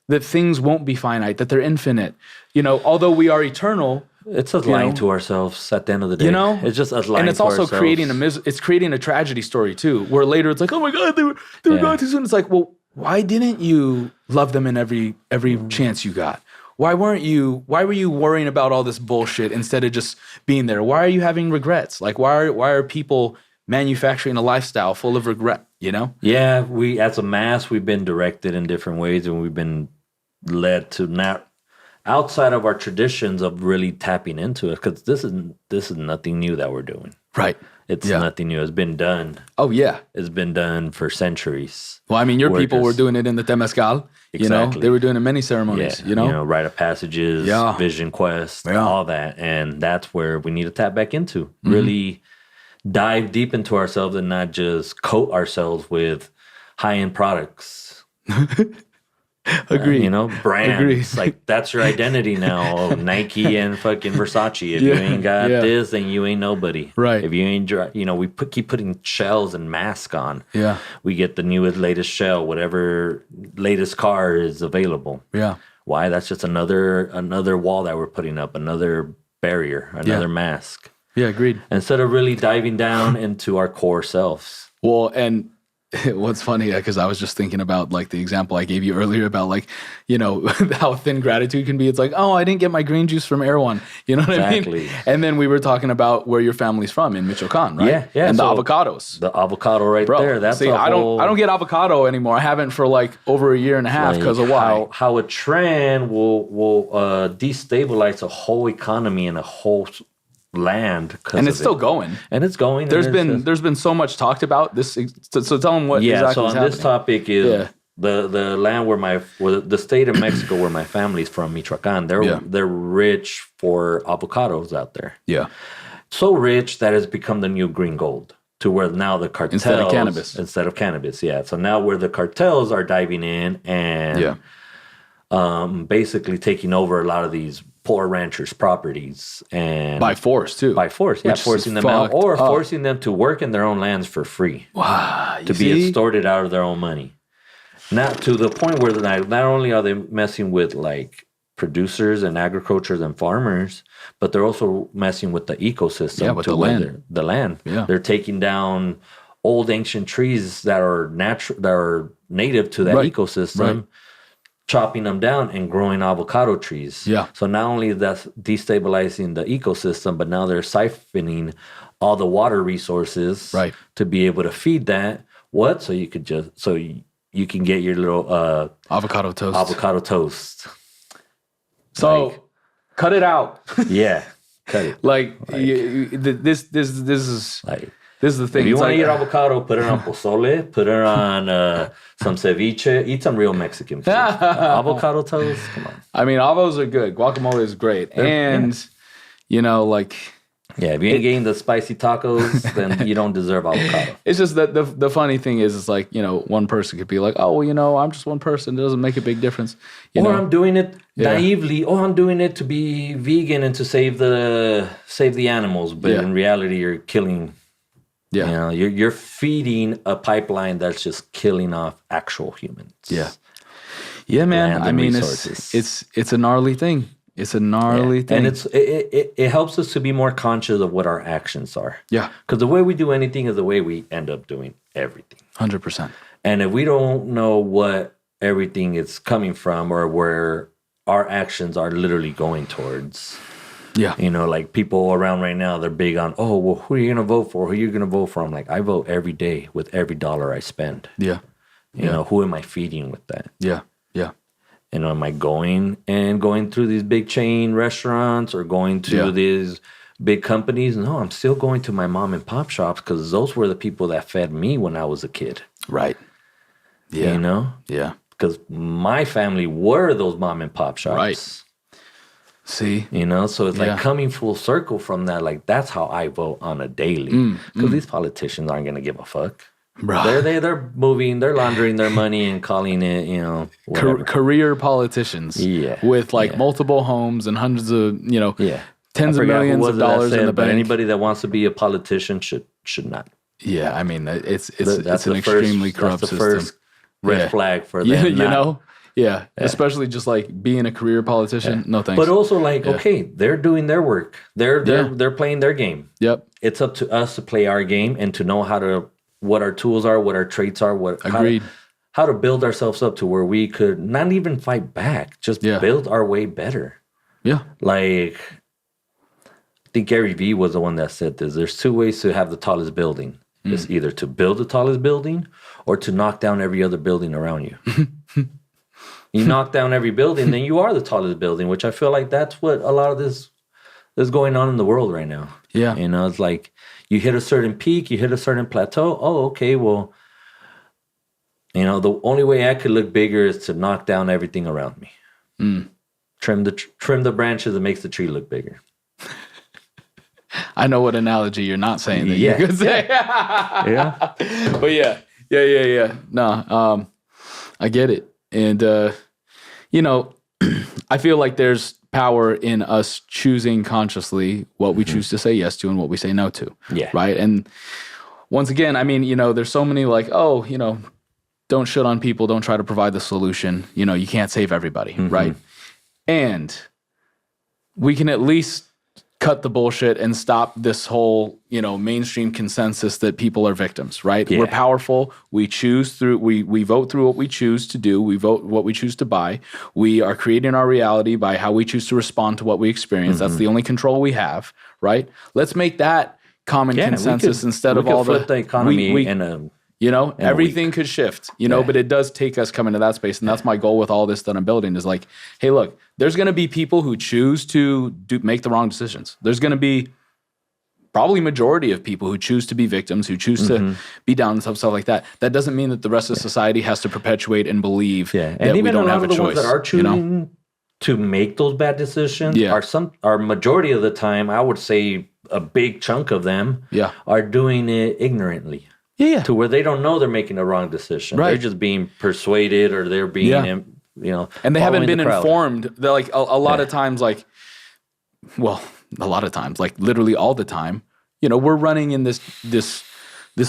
that things won't be finite, that they're infinite. You know, although we are eternal, it's us lying to ourselves at the end of the day. You know? It's just us lying and it's to also ourselves. creating a tragedy story too, where later it's like, oh my God, they were going too soon. It's like, well, why didn't you love them in every chance you got? Why were you worrying about all this bullshit instead of just being there? Why are you having regrets? Like, why are people manufacturing a lifestyle full of regret, you know? Yeah, we as a mass, we've been directed in different ways, and we've been led to not outside of our traditions of really tapping into it, because this is nothing new that we're doing. Right. It's nothing new. It's been done. Oh, yeah. It's been done for centuries. Well, I mean, your people were doing it in the Temazcal. Exactly. You know, they were doing it in many ceremonies, you know? Rite of Passages, Vision Quest, all that. And that's where we need to tap back into. Really dive deep into ourselves and not just coat ourselves with high-end products. Agreed. Brands. Agreed. Like, that's your identity now. Nike and fucking Versace. If you ain't got this, then you ain't nobody. Right. If you ain't, we keep putting shells and masks on. Yeah. We get the newest, latest shell, whatever latest car is available. Yeah. Why? That's just another wall that we're putting up, another barrier, another mask. Yeah, agreed. Instead of really diving down into our core selves. Well, and what's funny, because I was just thinking about like the example I gave you earlier about like, how thin gratitude can be. It's like, oh, I didn't get my green juice from Erewhon. You know what I mean? And then we were talking about where your family's from in Michoacan, right? Yeah. And so the avocados. The avocado there. That's I don't get avocado anymore. I haven't for like over a year and a half because of why? How a trend will destabilize a whole economy and a whole land, and it's still going. And it's going. There's been so much talked about this. So tell them what exactly so on happening. This topic is the land where the state of Mexico where my family's from, Michoacan. They're rich for avocados out there. Yeah, so rich that it's become the new green gold. To where now the cartels instead of cannabis. Yeah. So now where the cartels are diving in and basically taking over a lot of these poor ranchers' properties, and by force too. By force, forcing them out or forcing them to work in their own lands for free. Wow, to be extorted out of their own money. Not to the point where not only are they messing with like producers and agriculture and farmers, but they're also messing with the ecosystem. With the land. Yeah. They're taking down old ancient trees that are native to that ecosystem. Right. Chopping them down and growing avocado trees. Yeah. So not only that's destabilizing the ecosystem, but now they're siphoning all the water resources to be able to feed that. What? So you can get your little avocado toast. Avocado toast. So cut it out. Yeah. Cut it. This is like. This is the thing. If you want to eat avocado, put it on pozole, put it on some ceviche, eat some real Mexican food. Avocado toast, come on. I mean, avos are good. Guacamole is great. And, Yeah, if you ain't getting the spicy tacos, then you don't deserve avocado. It's just that the funny thing is, it's like, one person could be like, oh, well, I'm just one person. It doesn't make a big difference. I'm doing it naively. Oh, I'm doing it to be vegan and to save the animals. But in reality, you're killing. Yeah, you're feeding a pipeline that's just killing off actual humans. Yeah, man. I mean, it's a gnarly thing. It's a gnarly thing. And it helps us to be more conscious of what our actions are. Yeah. Because the way we do anything is the way we end up doing everything. 100%. And if we don't know what everything is coming from or where our actions are literally going towards. Yeah. Like people around right now, they're big on, oh, well, who are you going to vote for? Who are you going to vote for? I'm like, I vote every day with every dollar I spend. Yeah. Who am I feeding with that? Yeah. Yeah. Am I going through these big chain restaurants or going to these big companies? No, I'm still going to my mom and pop shops because those were the people that fed me when I was a kid. Right. Yeah. Yeah. Because my family were those mom and pop shops. Right. See? So it's like coming full circle from that. Like, that's how I vote on a daily. Because these politicians aren't going to give a fuck. Bro. They're moving, they're laundering their money and calling it, career politicians. Yeah. With multiple homes and hundreds of, tens of millions of dollars in the bank. But anybody that wants to be a politician should not. Yeah, I mean, it's an extremely corrupt system. That's the first red flag for them. Yeah, especially just like being a career politician. No thanks. But also okay, they're doing their work. They're playing their game. Yep. It's up to us to play our game and to know what our tools are, what our traits are, how to build ourselves up to where we could not even fight back, just build our way better. Yeah. Like, I think Gary Vee was the one that said this. There's two ways to have the tallest building. It's either to build the tallest building or to knock down every other building around you. You knock down every building, then you are the tallest building, which I feel like that's what a lot of this is going on in the world right now. Yeah. It's like you hit a certain peak, you hit a certain plateau. Oh, okay, well, the only way I could look bigger is to knock down everything around me. Trim the branches that makes the tree look bigger. I know what analogy you're not saying that you could say. Yeah. But yeah. No, I get it. And, I feel like there's power in us choosing consciously what we choose to say yes to and what we say no to. Yeah. Right. And once again, I mean, there's so many don't shit on people. Don't try to provide the solution. You can't save everybody. Right. And we can at least cut the bullshit and stop this whole, mainstream consensus that people are victims, right? Yeah. We're powerful. We vote through what we choose to do. We vote what we choose to buy. We are creating our reality by how we choose to respond to what we experience. That's the only control we have, right? Let's make that common consensus instead of all the economy and everything could shift, but it does take us coming to that space. And that's my goal with all this that I'm building is like, hey, look, there's going to be people who choose to make the wrong decisions. There's going to be probably majority of people who choose to be victims, who choose to be down and stuff like that. That doesn't mean that the rest of society has to perpetuate and believe that and we even don't a lot have of a the choice. Ones that are choosing to make those bad decisions are majority of the time, I would say a big chunk of them are doing it ignorantly. Yeah. To where they don't know they're making a wrong decision. Right. They're just being persuaded or they're being, and they haven't been informed. They're like a lot of times, literally all the time, we're running in this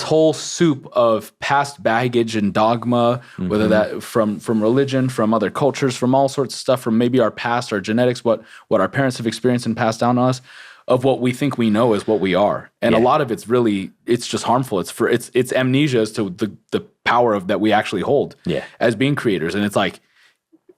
whole soup of past baggage and dogma, whether that from religion, from other cultures, from all sorts of stuff, from maybe our past, our genetics, what our parents have experienced and passed down to us. Of what we think we know is what we are. And a lot of it's just harmful. It's amnesia as to the power of that we actually hold as being creators. And it's like,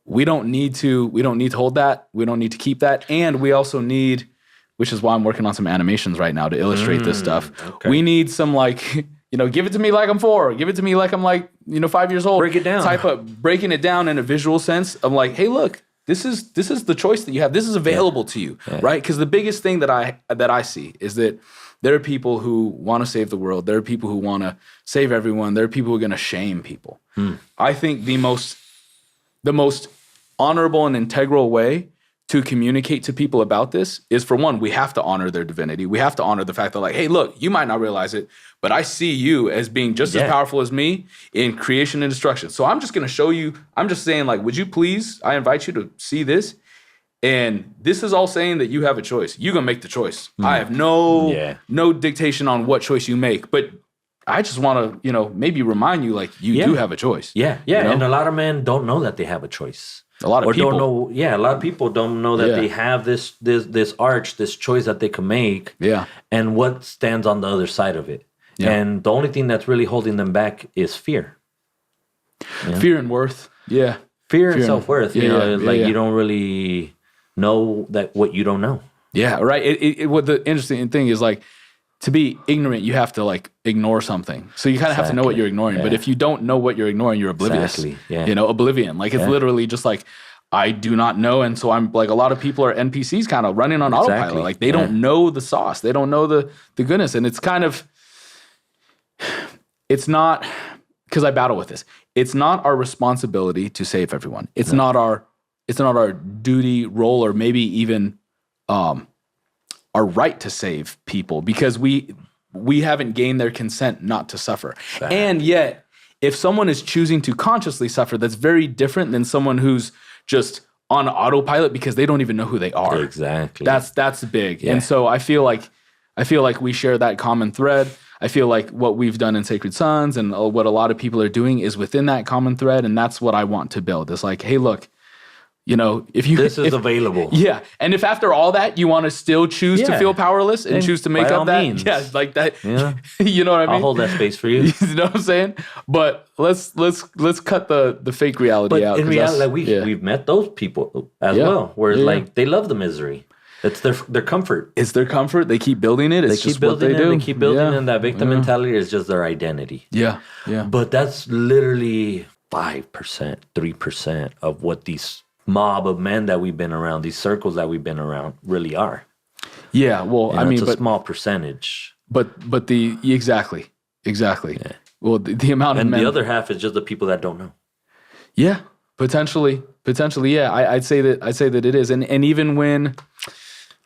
we don't need to hold that. We don't need to keep that. And we also need, which is why I'm working on some animations right now to illustrate this stuff. Okay. We need some give it to me like I'm 4. Give it to me like I'm 5 years old. Break it down. Type of breaking it down in a visual sense. I'm like, hey, look, this is the choice that you have. This is available to you, right? Because the biggest thing that I see is that there are people who want to save the world. There are people who want to save everyone. There are people who are going to shame people. I think the most honorable and integral way to communicate to people about this is, for one, we have to honor their divinity. We have to honor the fact that, like, hey, look, you might not realize it, but I see you as being just as powerful as me in creation and destruction. So I'm just going to show you. I'm just saying, like, would you please, I invite you to see this. And this is all saying that you have a choice. You're going to make the choice. I have no dictation on what choice you make. But I just want to, maybe remind you, like, you do have a choice. Yeah. You know? And a lot of men don't know that they have a choice. A lot of people don't know. Yeah, a lot of people don't know that they have this choice that they can make. Yeah. And what stands on the other side of it. Yeah. And the only thing that's really holding them back is fear. Yeah. Fear and worth. Yeah. Fear and self-worth. You don't really know that what you don't know. Yeah, right. What the interesting thing is, like, to be ignorant, you have to, like, ignore something. So you kind of have to know what you're ignoring. Yeah. But if you don't know what you're ignoring, you're oblivious. Exactly. Yeah. Oblivion. Like, it's literally just like, I do not know. And so I'm like, a lot of people are NPCs kind of running on autopilot. Like, they don't know the sauce. They don't know the goodness. And it's kind of, it's not, because I battle with this. It's not our responsibility to save everyone. It's not our duty, role, or maybe even our right to save people, because we haven't gained their consent not to suffer. Exactly. And yet, if someone is choosing to consciously suffer, that's very different than someone who's just on autopilot because they don't even know who they are. Exactly. That's big. Yeah. And so I feel like we share that common thread. I feel like what we've done in Sacred Sons and what a lot of people are doing is within that common thread, and that's what I want to build. It's like, hey, look, this is available. Yeah. And if after all that you want to still choose to feel powerless and choose to make up that, means. Like that, you know what I mean? I'll hold that space for you. You know what I'm saying? But let's cut the fake reality out. In reality, we've met those people as well, where like they love the misery. It's their comfort. It's their comfort. They keep building it. It's just what they do. They keep building it. And that victim mentality is just their identity. Yeah. But that's literally 5%, 3% of what these mob of men that we've been around, these circles that we've been around, really are. Yeah, well, it's a small percentage. But exactly. Yeah. Well, the amount of men, and the other half is just the people that don't know. Yeah, potentially. Yeah, I'd say that it is, and even when,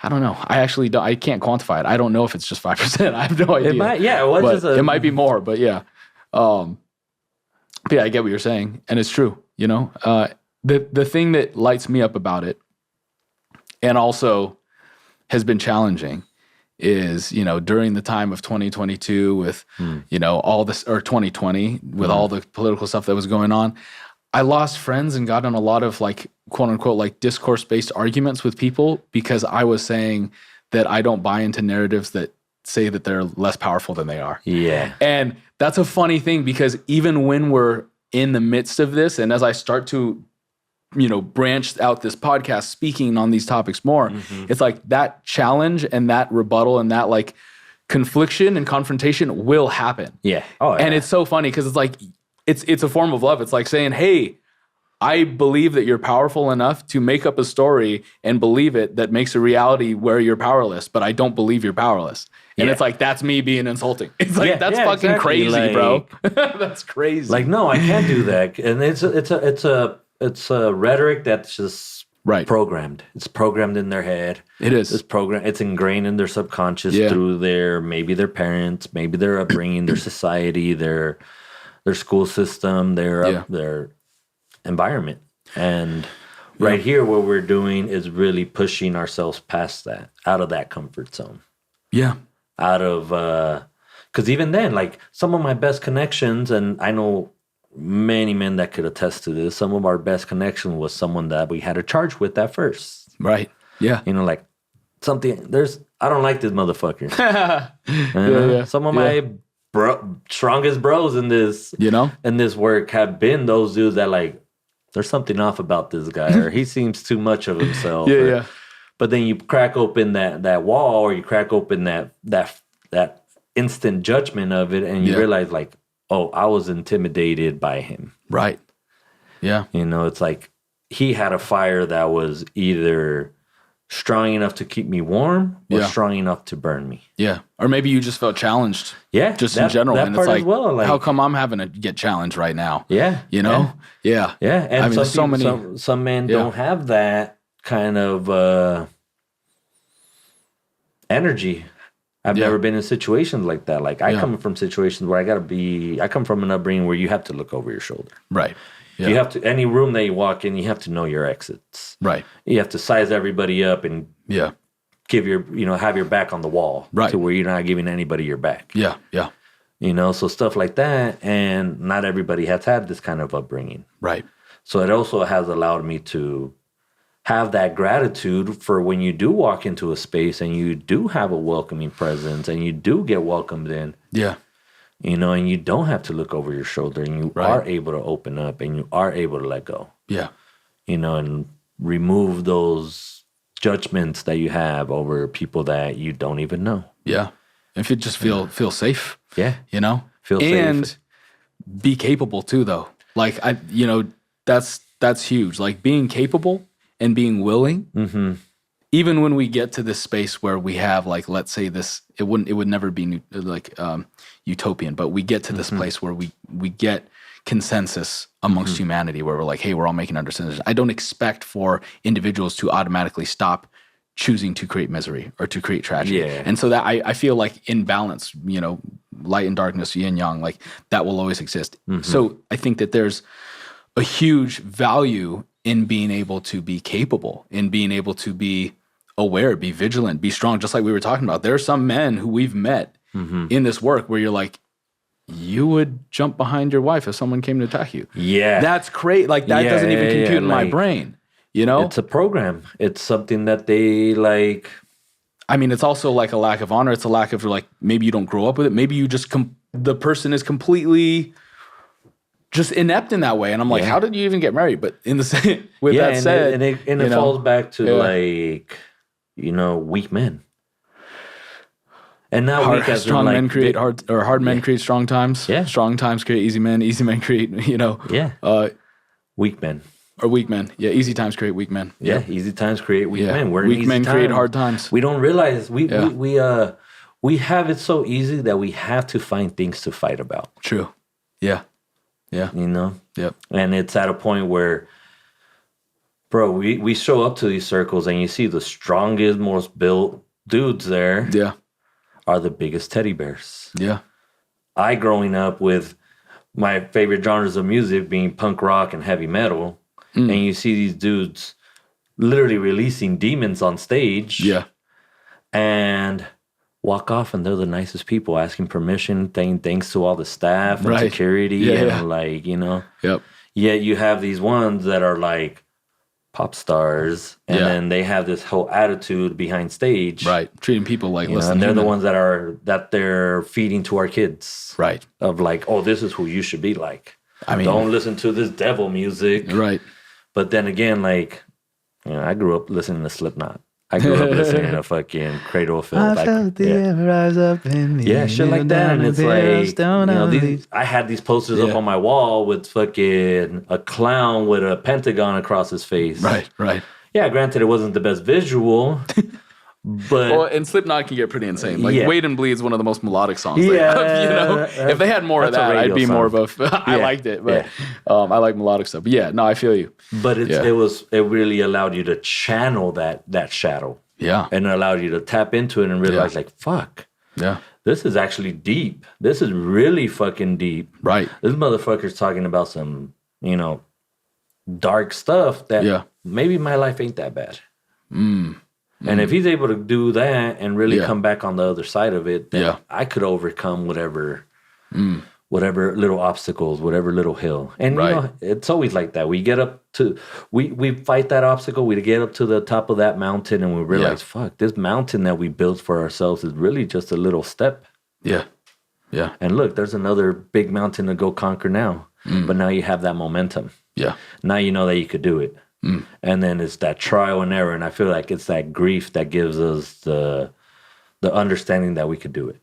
I don't know, I can't quantify it. I don't know if it's just 5%. I have no idea. It might, it might be more, but yeah. But yeah, I get what you're saying, and it's true. The thing that lights me up about it, and also has been challenging, is during the time of 2022 with all this, or 2020 with all the political stuff that was going on, I lost friends and got in a lot of, like, quote unquote, like, discourse based arguments with people because I was saying that I don't buy into narratives that say that they're less powerful than they are. Yeah, and that's a funny thing, because even when we're in the midst of this, and as I start to branched out this podcast speaking on these topics more, it's like that challenge and that rebuttal and that, like, confliction and confrontation will happen. Yeah. Oh, yeah. And it's so funny because it's like, it's a form of love. It's like saying, hey, I believe that you're powerful enough to make up a story and believe it that makes a reality where you're powerless, but I don't believe you're powerless. And it's like, that's me being insulting. It's like, that's fucking crazy, like, bro. That's crazy. Like, no, I can't do that. And it's a rhetoric that's just programmed. It's programmed in their head. It is. It's ingrained in their subconscious through maybe their parents, maybe their upbringing, their society, their school system, their environment. And right here, what we're doing is really pushing ourselves past that, out of that comfort zone. Yeah. Out of, because even then, like, some of my best connections, and I know many men that could attest to this, some of our best connection was someone that we had a charge with at first. Right. Yeah. Like, I don't like this motherfucker. Some of my strongest bros in this, in this work have been those dudes that, like, there's something off about this guy, or he seems too much of himself. But then you crack open that wall, or you crack open that instant judgment of it, and you realize, like, oh, I was intimidated by him. Right. Yeah. It's like he had a fire that was either strong enough to keep me warm or strong enough to burn me. Yeah. Or maybe you just felt challenged. Yeah. Just in general. That and part it's like, as well, like, how come I'm having to get challenged right now? Yeah. Yeah. Yeah. And some men don't have that kind of energy. I've never been in situations like that. Like I come from situations where I come from an upbringing where you have to look over your shoulder. Right. Yeah. You have to, any room that you walk in, you have to know your exits. Right. You have to size everybody up and give have your back on the wall. Right. To where you're not giving anybody your back. Yeah. Yeah. So stuff like that. And not everybody has had this kind of upbringing. Right. So it also has allowed me to have that gratitude for when you do walk into a space and you do have a welcoming presence and you do get welcomed in. Yeah. And you don't have to look over your shoulder and you are able to open up and you are able to let go. Yeah. And remove those judgments that you have over people that you don't even know. Yeah. If you just feel safe. Yeah. Feel safe. And be capable too, though. Like, that's huge. Like being capable and being willing, even when we get to this space where we have, like, let's say this, it would never be like utopian, but we get to this place where we get consensus amongst humanity where we're like, hey, we're all making understandings. I don't expect for individuals to automatically stop choosing to create misery or to create tragedy. Yeah. And so that I feel like in balance, light and darkness, yin yang, like that will always exist. So I think that there's a huge value in being able to be capable, in being able to be aware, be vigilant, be strong, just like we were talking about. There are some men who we've met in this work where you're like, you would jump behind your wife if someone came to attack you. Yeah. That's crazy. Like that doesn't even compute in my brain, It's a program. It's something that they like. I mean, it's also like a lack of honor. It's a lack of like, maybe you don't grow up with it. Maybe you just, the person is completely just inept in that way. And I'm like, how did you even get married? But in the same, with that said. It falls back to like, weak men. And now weak as strong men create hard men Yeah. create strong times. Yeah. Strong times create easy men create, weak men. Or weak men. Yeah. Easy times create weak men. Yeah. Easy times create weak men. We're in weak easy men times. create hard times. We don't realize we have it so easy that we have to find things to fight about. True. Yeah. Yeah. Yep. And it's at a point where, bro, we show up to these circles and you see the strongest, most built dudes there. Yeah. Are the biggest teddy bears. Yeah. I, growing up with my favorite genres of music being punk rock and heavy metal, and you see these dudes literally releasing demons on stage. Yeah. And walk off and they're the nicest people, asking permission, saying thanks to all the staff and security and like, Yep. Yet you have these ones that are like pop stars and then they have this whole attitude behind stage. Right. Treating people like less than and they're human. the ones that they're feeding to our kids. Right. Of like, oh, this is who you should be like. I mean, don't listen to this devil music. Right. But then again, like, I grew up listening to Slipknot. I grew up listening to fucking Cradle of Filth. I felt the ever rise up in me. Yeah, shit like that. And it's like, I had these posters up on my wall with fucking a clown with a pentagon across his face. Right, right. Yeah, granted, it wasn't the best visual, but... Well, and Slipknot can get pretty insane. Like, Wait and Bleed is one of the most melodic songs they have, If they had more of that, I'd be more of a... I liked it, but I like melodic stuff. But yeah, no, I feel you. But it really allowed you to channel that shadow. Yeah. And it allowed you to tap into it and realize, like, fuck. Yeah. This is actually deep. This is really fucking deep. Right. This motherfucker's talking about some, dark stuff that maybe my life ain't that bad. And if he's able to do that and really come back on the other side of it, then I could overcome whatever little obstacles, whatever little hill. And it's always like that. We get up to we fight that obstacle, we get up to the top of that mountain and we realize, fuck, this mountain that we built for ourselves is really just a little step. Yeah. Yeah. And look, there's another big mountain to go conquer now. But now you have that momentum. Yeah. Now you know that you could do it. And then it's that trial and error. And I feel like it's that grief that gives us the understanding that we could do it.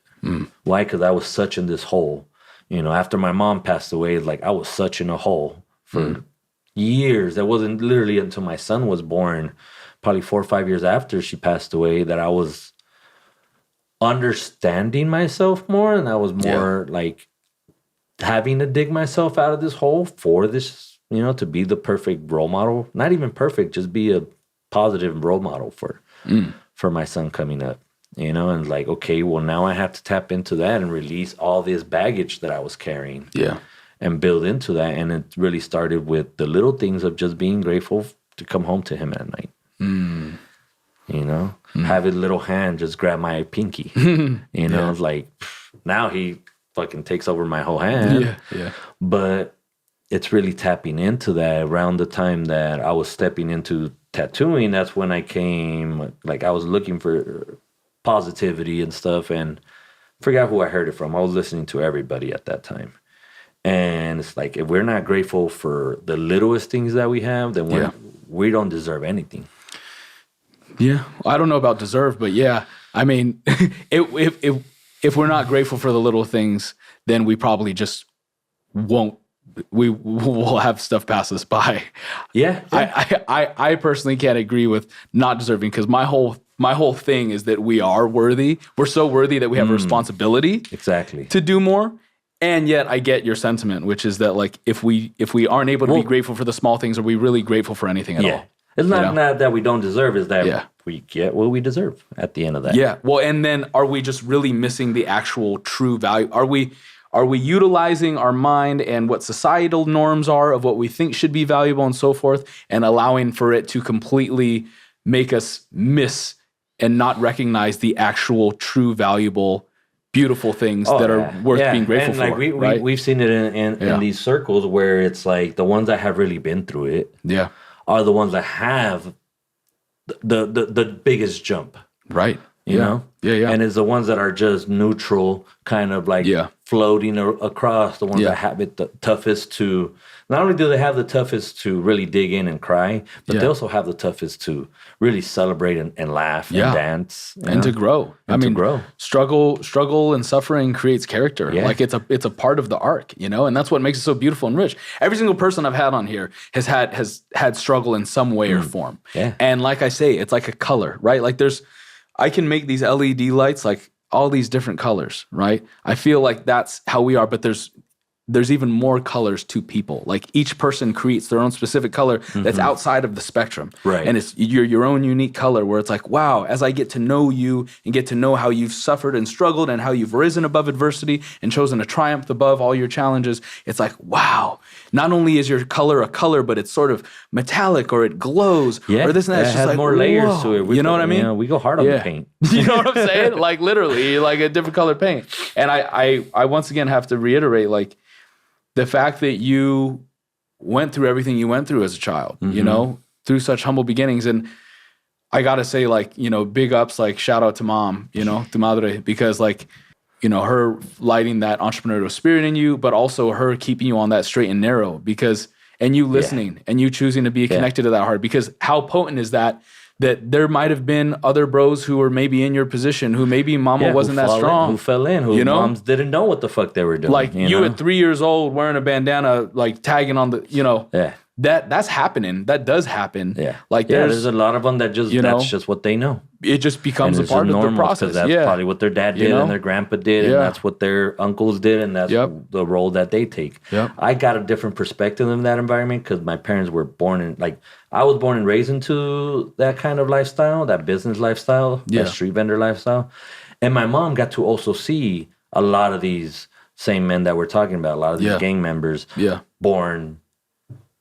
Why? Because I was such in this hole. After my mom passed away, like I was such in a hole for years. That wasn't literally until my son was born, probably 4 or 5 years after she passed away, that I was understanding myself more. And I was more like having to dig myself out of this hole for this, to be the perfect role model. Not even perfect, just be a positive role model for my son coming up, you know, and like, okay, well, now I have to tap into that and release all this baggage that I was carrying. Yeah. And build into that. And it really started with the little things of just being grateful to come home to him at night. You know, have his little hand just grab my pinky. You know, it's like, now he fucking takes over my whole hand. Yeah. But it's really tapping into that around the time that I was stepping into tattooing. That's when I came, like, I was looking for positivity and stuff, and forgot who I heard it from. I was listening to everybody at that time. And it's like, if we're not grateful for the littlest things that we have, then we don't deserve anything. Yeah. I don't know about deserve, but yeah. I mean, if we're not grateful for the little things, then we probably just won't. We will have stuff pass us by. Yeah. I personally can't agree with not deserving, because my whole thing is that we are worthy. We're so worthy that we have a responsibility to do more. And yet I get your sentiment, which is that, like, if we aren't able to be grateful for the small things, are we really grateful for anything at all? It's not that we don't deserve, it's that we get what we deserve at the end of that. Yeah. Well, and then are we just really missing the actual true value? Are we utilizing our mind and what societal norms are of what we think should be valuable and so forth, and allowing for it to completely make us miss and not recognize the actual true valuable beautiful things that are worth being grateful for. Like we've seen it in these circles where it's like the ones that have really been through it are the ones that have the biggest jump. Right. You know? Yeah. And it's the ones that are just neutral, kind of like floating across, the ones that have it the toughest to, not only do they have the toughest to really dig in and cry, but they also have the toughest to really celebrate and laugh and dance. And to grow. To grow. Struggle and suffering creates character. Yeah. Like it's a part of the arc, you know, and that's what makes it so beautiful and rich. Every single person I've had on here has had struggle in some way or form. Yeah. And like I say, it's like a color, right? Like I can make these LED lights like all these different colors, right? I feel like that's how we are, but there's even more colors to people. Like each person creates their own specific color that's outside of the spectrum. Right. And it's your own unique color where it's like, wow, as I get to know you and get to know how you've suffered and struggled and how you've risen above adversity and chosen to triumph above all your challenges, it's like, wow, not only is your color a color, but it's sort of metallic or it glows or this and that. It's just has like, more layers to it. You know what I mean? You know, we go hard on the paint. You know what I'm saying? Like literally, like a different color paint. And I once again have to reiterate, like, the fact that you went through everything you went through as a child, you know, through such humble beginnings. And I got to say, like, you know, big ups, like, shout out to mom, you know, to madre, because, like, you know, her lighting that entrepreneurial spirit in you, but also her keeping you on that straight and narrow, and you listening and you choosing to be connected to that heart, because how potent is that there might have been other bros who were maybe in your position, who maybe mama wasn't that strong. Who fell in, who moms didn't know what the fuck they were doing. Like you at 3 years old wearing a bandana, like tagging on the, you know, that's happening. That does happen. Yeah. Like there's a lot of them that just, that's just what they know. It just becomes a part of the process. That's probably what their dad did and their grandpa did, and that's what their uncles did, and that's the role that they take. I got a different perspective in that environment because my parents were born in, like, I was born and raised into that kind of lifestyle, that business lifestyle, that street vendor lifestyle. And my mom got to also see a lot of these same men that we're talking about, a lot of these gang members born,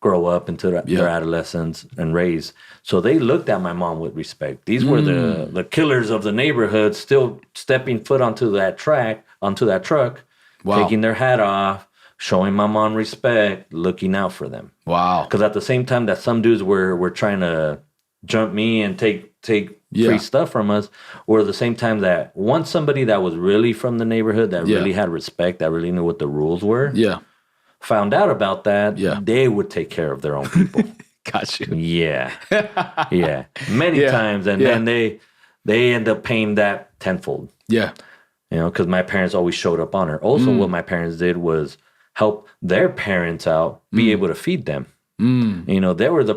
grow up into their adolescence and raise. So they looked at my mom with respect. These were the killers of the neighborhood, still stepping foot onto that truck, taking their hat off, showing my mom respect, looking out for them. Wow. Because at the same time that some dudes were trying to jump me and take free stuff from us, or at the same time that once somebody that was really from the neighborhood, that really had respect, that really knew what the rules were, found out about that, they would take care of their own people. Got you. Yeah. Many times. And then they end up paying that tenfold. Yeah. You know, because my parents always showed up on her. Also, what my parents did was help their parents out, be able to feed them. You know, they were the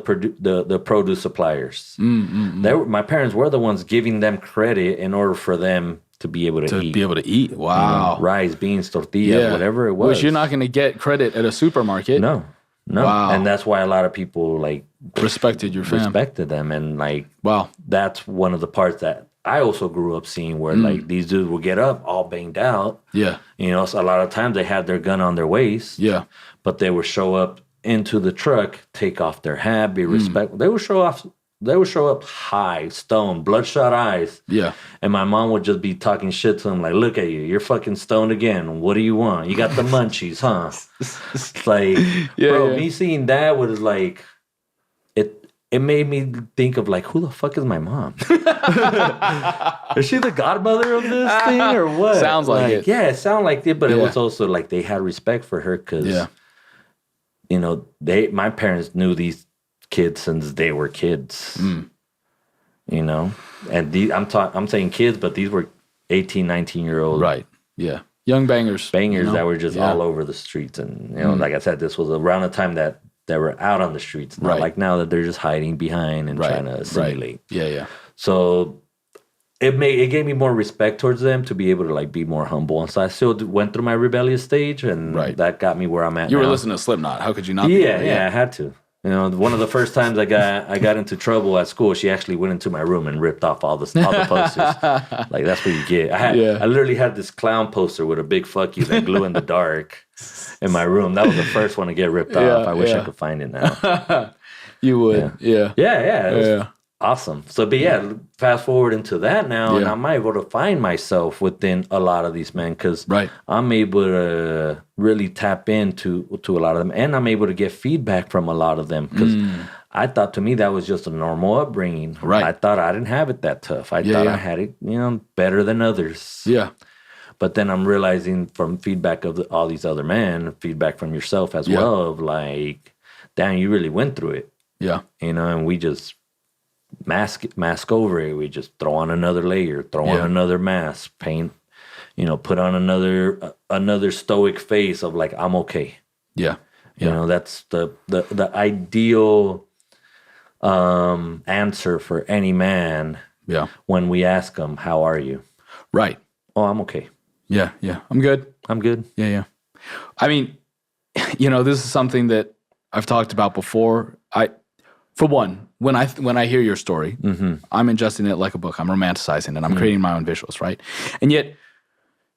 produce suppliers. My parents were the ones giving them credit in order for them to be able to eat. Wow. You know, rice, beans, tortillas, whatever it was. Which you're not going to get credit at a supermarket. No. No. Wow. And that's why a lot of people like respected your fam. Respected them. And like, wow, that's one of the parts that I also grew up seeing where like these dudes will get up all banged out. Yeah. You know, so a lot of times they had their gun on their waist. Yeah. But they would show up into the truck, take off their hat, be respectful. They would show up high, stoned, bloodshot eyes. Yeah. And my mom would just be talking shit to them like, look at you, you're fucking stoned again. What do you want? You got the munchies, huh? It's like, me seeing that was like, it made me think of like, who the fuck is my mom? Is she the godmother of this thing or what? Sounds like it. Yeah, it sounded like it, but it was also like they had respect for her because, you know, my parents knew these kids since they were kids. You know, and I'm saying kids, but these were 18, 19-year-old. Right. Yeah. Young bangers. Bangers that were just all over the streets. And, you know, like I said, this was around the time that they were out on the streets. Not like now that they're just hiding behind and trying to assimilate. Yeah, yeah. So it gave me more respect towards them to be able to like be more humble. And so I still went through my rebellious stage, and that got me where I'm at now. You were listening to Slipknot. How could you not? Yeah, I had to. You know, one of the first times I got into trouble at school, she actually went into my room and ripped off all the posters. Like, that's what you get. I literally had this clown poster with a big fuck you that glue in the dark in my room. That was the first one to get ripped off. I wish I could find it now. You would. Yeah. It was awesome. So, but fast forward into that now, and I'm able to find myself within a lot of these men because I'm able to really tap into a lot of them, and I'm able to get feedback from a lot of them because I thought to me that was just a normal upbringing. I thought I didn't have it that tough. I thought I had it, you know, better than others. Yeah. But then I'm realizing from feedback of all these other men, feedback from yourself as well, of like, damn, you really went through it. Yeah. You know, and we just mask over it. We just throw on another layer, throw on another mask, paint, you know, put on another stoic face of like, I'm okay. Yeah. You know, that's the ideal answer for any man. Yeah. When we ask them, how are you? Right. Oh, I'm okay. Yeah. Yeah. I'm good. Yeah. Yeah. I mean, you know, this is something that I've talked about before. For one, when I hear your story, I'm ingesting it like a book. I'm romanticizing it. I'm creating my own visuals, right? And yet,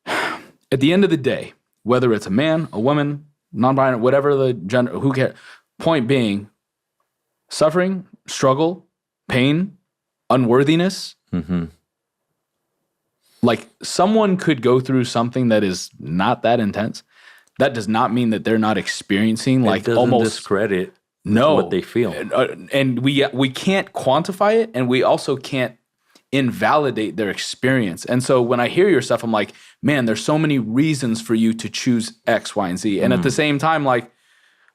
at the end of the day, whether it's a man, a woman, non-binary, whatever the gender, who cares? Point being, suffering, struggle, pain, unworthiness. Like, someone could go through something that is not that intense. That does not mean that they're not experiencing like almost discredit. What they feel. And we can't quantify it, and we also can't invalidate their experience. And so when I hear your stuff, I'm like, man, there's so many reasons for you to choose X, Y, and Z. And at the same time, like,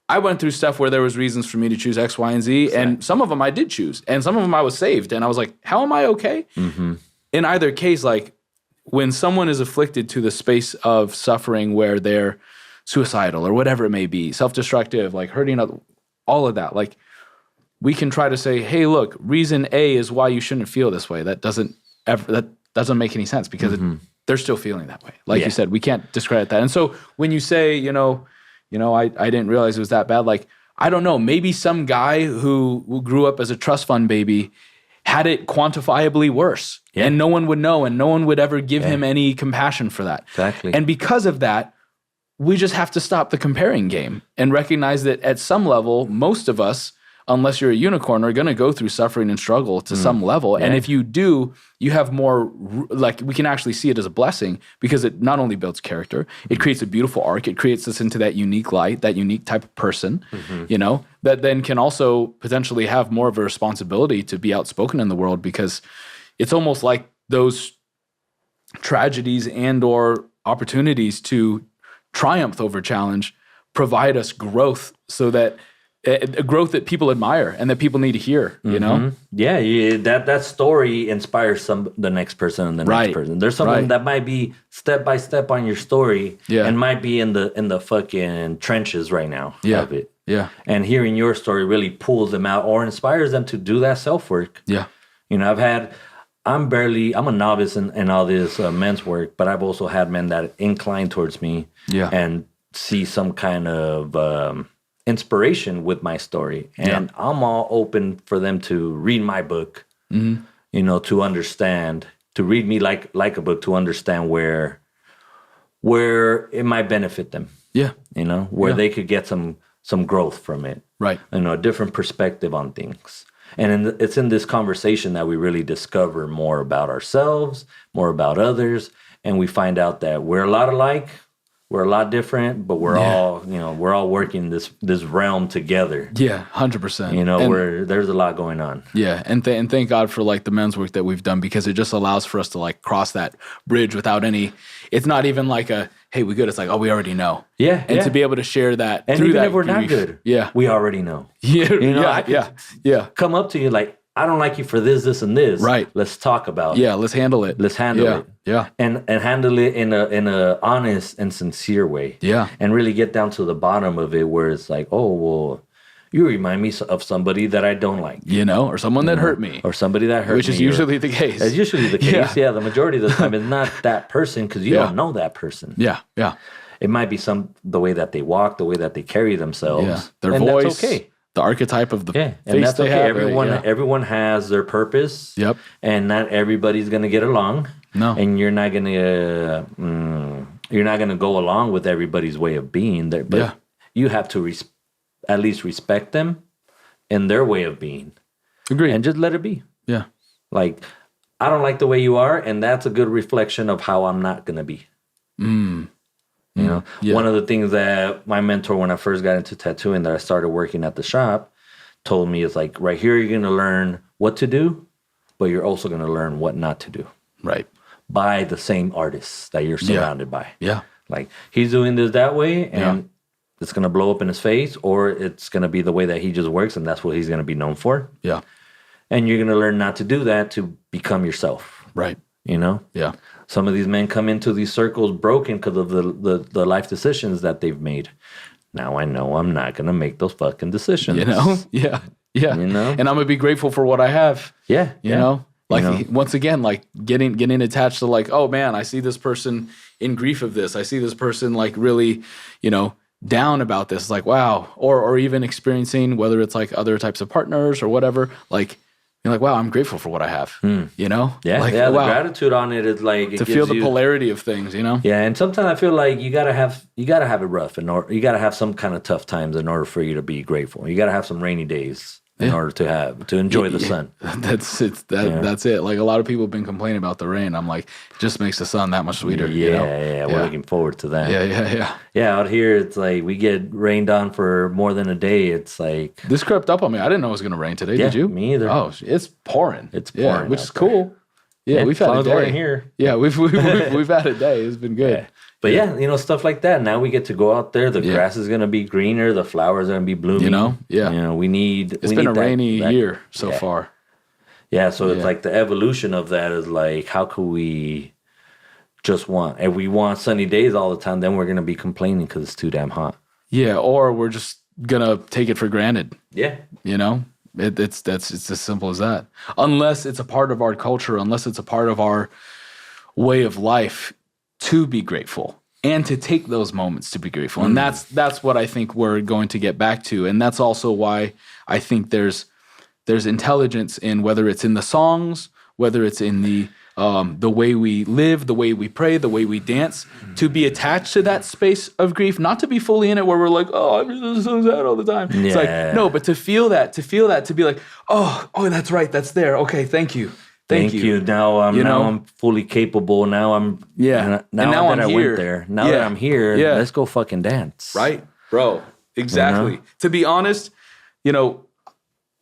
I went through stuff where there was reasons for me to choose X, Y, and Z, and some of them I did choose, and some of them I was saved, and I was like, how am I okay? In either case, like, when someone is afflicted to the space of suffering where they're suicidal or whatever it may be, self-destructive, like hurting other, all of that, like, we can try to say, hey, look, reason A is why you shouldn't feel this way. That doesn't make any sense because they're still feeling that way. Like you said, we can't discredit that. And so when you say, you know, I didn't realize it was that bad. Like, I don't know, maybe some guy who grew up as a trust fund baby had it quantifiably worse, and no one would know, and no one would ever give him any compassion for that. Exactly. And because of that, we just have to stop the comparing game and recognize that at some level, most of us, unless you're a unicorn, are going to go through suffering and struggle to some level. And if you do, you have more, like, we can actually see it as a blessing because it not only builds character, it creates a beautiful arc. It creates us into that unique light, that unique type of person, you know, that then can also potentially have more of a responsibility to be outspoken in the world, because it's almost like those tragedies and or opportunities to triumph over challenge provide us growth, so that a growth that people admire and that people need to hear, you know? Yeah, that story inspires the next person and the next person. There's someone that might be step by step on your story and might be in the fucking trenches right now of it. Yeah. And hearing your story really pulls them out or inspires them to do that self-work. Yeah. You know, I'm a novice in all this men's work, but I've also had men that incline towards me and see some kind of inspiration with my story. And I'm all open for them to read my book, you know, to understand, to read me like a book, to understand where it might benefit them. Yeah. You know, where they could get some growth from it. Right. You know, a different perspective on things. And it's in this conversation that we really discover more about ourselves, more about others, and we find out that we're a lot alike, we're a lot different, but we're all, you know, we're all working this realm together. Yeah, 100%. You know, where there's a lot going on. Yeah, and thank God for like the men's work that we've done, because it just allows for us to like cross that bridge without any. It's not even like a hey, we good. It's like, oh, we already know. Yeah, and to be able to share that, and even if we're not good, we already know. Yeah, you know, yeah. Come up to you like, I don't like you for this, and this. Right. Let's talk about it. Yeah, let's handle it. Let's handle it. Yeah. And handle it in a honest and sincere way. Yeah. And really get down to the bottom of it, where it's like, oh, well, you remind me of somebody that I don't like. You know, or someone that hurt me. Or somebody that hurt me. Which is usually the case. It's usually the case. Yeah, the majority of the time it's not that person, because you don't know that person. Yeah, yeah. It might be the way that they walk, the way that they carry themselves. Their voice. That's okay. The archetype of the face and that's okay. Everyone has their purpose. Yep. And not everybody's gonna get along. No. And you're not gonna go along with everybody's way of being there. But you have to at least respect them in their way of being. Agree. And just let it be. Yeah. Like, I don't like the way you are, and that's a good reflection of how I'm not gonna be. You know, one of the things that my mentor, when I first got into tattooing, that I started working at the shop, told me is like, right here, you're going to learn what to do, but you're also going to learn what not to do. Right. By the same artists that you're surrounded by. Yeah. Like, he's doing this that way, and it's going to blow up in his face, or it's going to be the way that he just works, and that's what he's going to be known for. Yeah. And you're going to learn not to do that, to become yourself. Right. You know? Yeah. Some of these men come into these circles broken because of the life decisions that they've made. Now I know I'm not going to make those fucking decisions. You know? Yeah. Yeah. You know? And I'm going to be grateful for what I have. Yeah. You know? Like, once again, like getting attached to like, oh man, I see this person in grief of this. I see this person like really, you know, down about this. Like, wow. Or even experiencing, whether it's like other types of partners or whatever, like, you're like, wow, I'm grateful for what I have, you know? Yeah, like, the gratitude on it is like... To feel the polarity of things, you know? Yeah, and sometimes I feel like you gotta have it rough, you gotta have some kind of tough times in order for you to be grateful. You gotta have some rainy days in order to enjoy the sun. That's it. That's it. Like, a lot of people have been complaining about the rain. I'm like, it just makes the sun that much sweeter. Yeah, you know? Yeah. We're looking forward to that. Yeah. Yeah, out here, it's like we get rained on for more than a day. It's like... This crept up on me. I didn't know it was going to rain today. Did you? Me either. Oh, it's pouring. It's pouring. Which is cool. Yeah, we've had a day. We're here. Yeah, we've had a day. It's been good. Yeah. But yeah, you know, stuff like that. Now we get to go out there. The grass is going to be greener. The flowers are going to be blooming. You know? Yeah. You know, it's been a rainy year so far. Yeah, so it's like the evolution of that is like, how could we if we want sunny days all the time, then we're going to be complaining because it's too damn hot. Yeah, or we're just going to take it for granted. Yeah. You know? It's as simple as that. Unless it's a part of our culture, unless it's a part of our way of life to be grateful and to take those moments to be grateful. And that's what I think we're going to get back to. And that's also why I think there's intelligence in, whether it's in the songs, whether it's in the way we live, the way we pray, the way we dance, to be attached to that space of grief, not to be fully in it where we're like, oh, I'm just so sad all the time. Yeah. It's like, no, but to feel that, to be like, oh, that's right, that's there. Okay, thank you. Thank you. Now I'm fully capable. Now I'm Now that I went there. Now that I'm here, let's go fucking dance. Right, bro. Exactly. You know? To be honest, you know,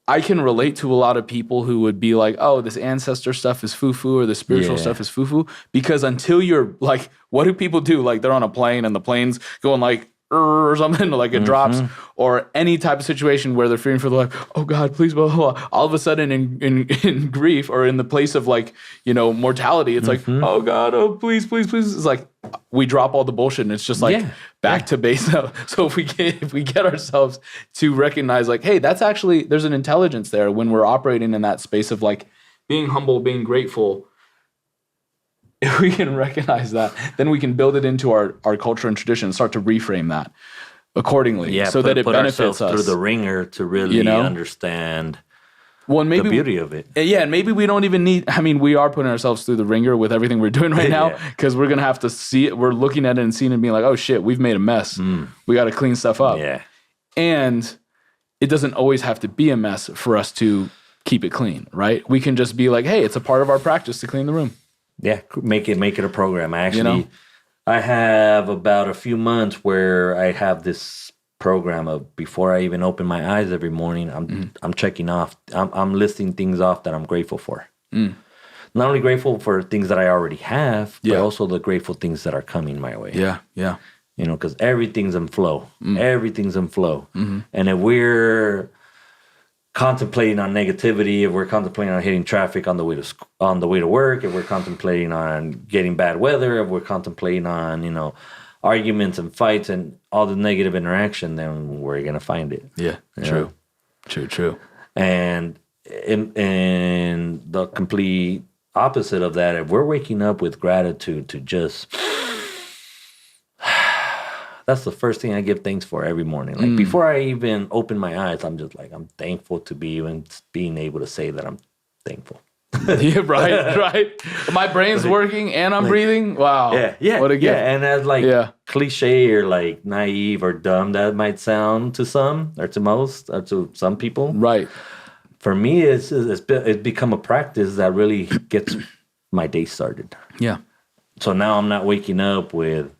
I can relate to a lot of people who would be like, oh, this ancestor stuff is foo-foo, or the spiritual stuff is foo-foo. Because until you're like, what do people do? Like, they're on a plane and the plane's going like, or something, like it drops, or any type of situation where they're fearing for their life. Oh God, please, blah, blah, blah. All of a sudden in grief, or in the place of like, you know, mortality, it's like, oh God, oh please, please, please. It's like, we drop all the bullshit and it's just like back to base. So if we get ourselves to recognize like, hey, that's actually, there's an intelligence there when we're operating in that space of like being humble, being grateful. If we can recognize that, then we can build it into our culture and tradition and start to reframe that. accordingly, so that it benefits us through the ringer to really understand the beauty of it. Yeah, and maybe we don't even need. I mean, we are putting ourselves through the ringer with everything we're doing right now because we're gonna have to see it. We're looking at it and seeing it and being like, oh shit, we've made a mess. We got to clean stuff up. Yeah, and it doesn't always have to be a mess for us to keep it clean, right? We can just be like, hey, it's a part of our practice to clean the room. Yeah, make it a program. I have about a few months where I have this program of before I even open my eyes every morning, I'm checking off. I'm listing things off that I'm grateful for. Not only grateful for things that I already have, but also the grateful things that are coming my way. Yeah. You know, because everything's in flow. Everything's in flow. And if we're contemplating on negativity, if we're contemplating on hitting traffic on the way to work, if we're contemplating on getting bad weather, if we're contemplating on, arguments and fights and all the negative interaction, then we're going to find it. Yeah, true. And in the complete opposite of that, if we're waking up with gratitude to just... That's the first thing I give thanks for every morning. Like before I even open my eyes, I'm just like, I'm thankful to be even being able to say that I'm thankful. Yeah, right. My brain's working and I'm breathing. Wow. Yeah. What a gift. Yeah, and as cliche or like naive or dumb that might sound to some or to most or to some people. Right. For me, it's become a practice that really gets my day started. Yeah. So now I'm not waking up with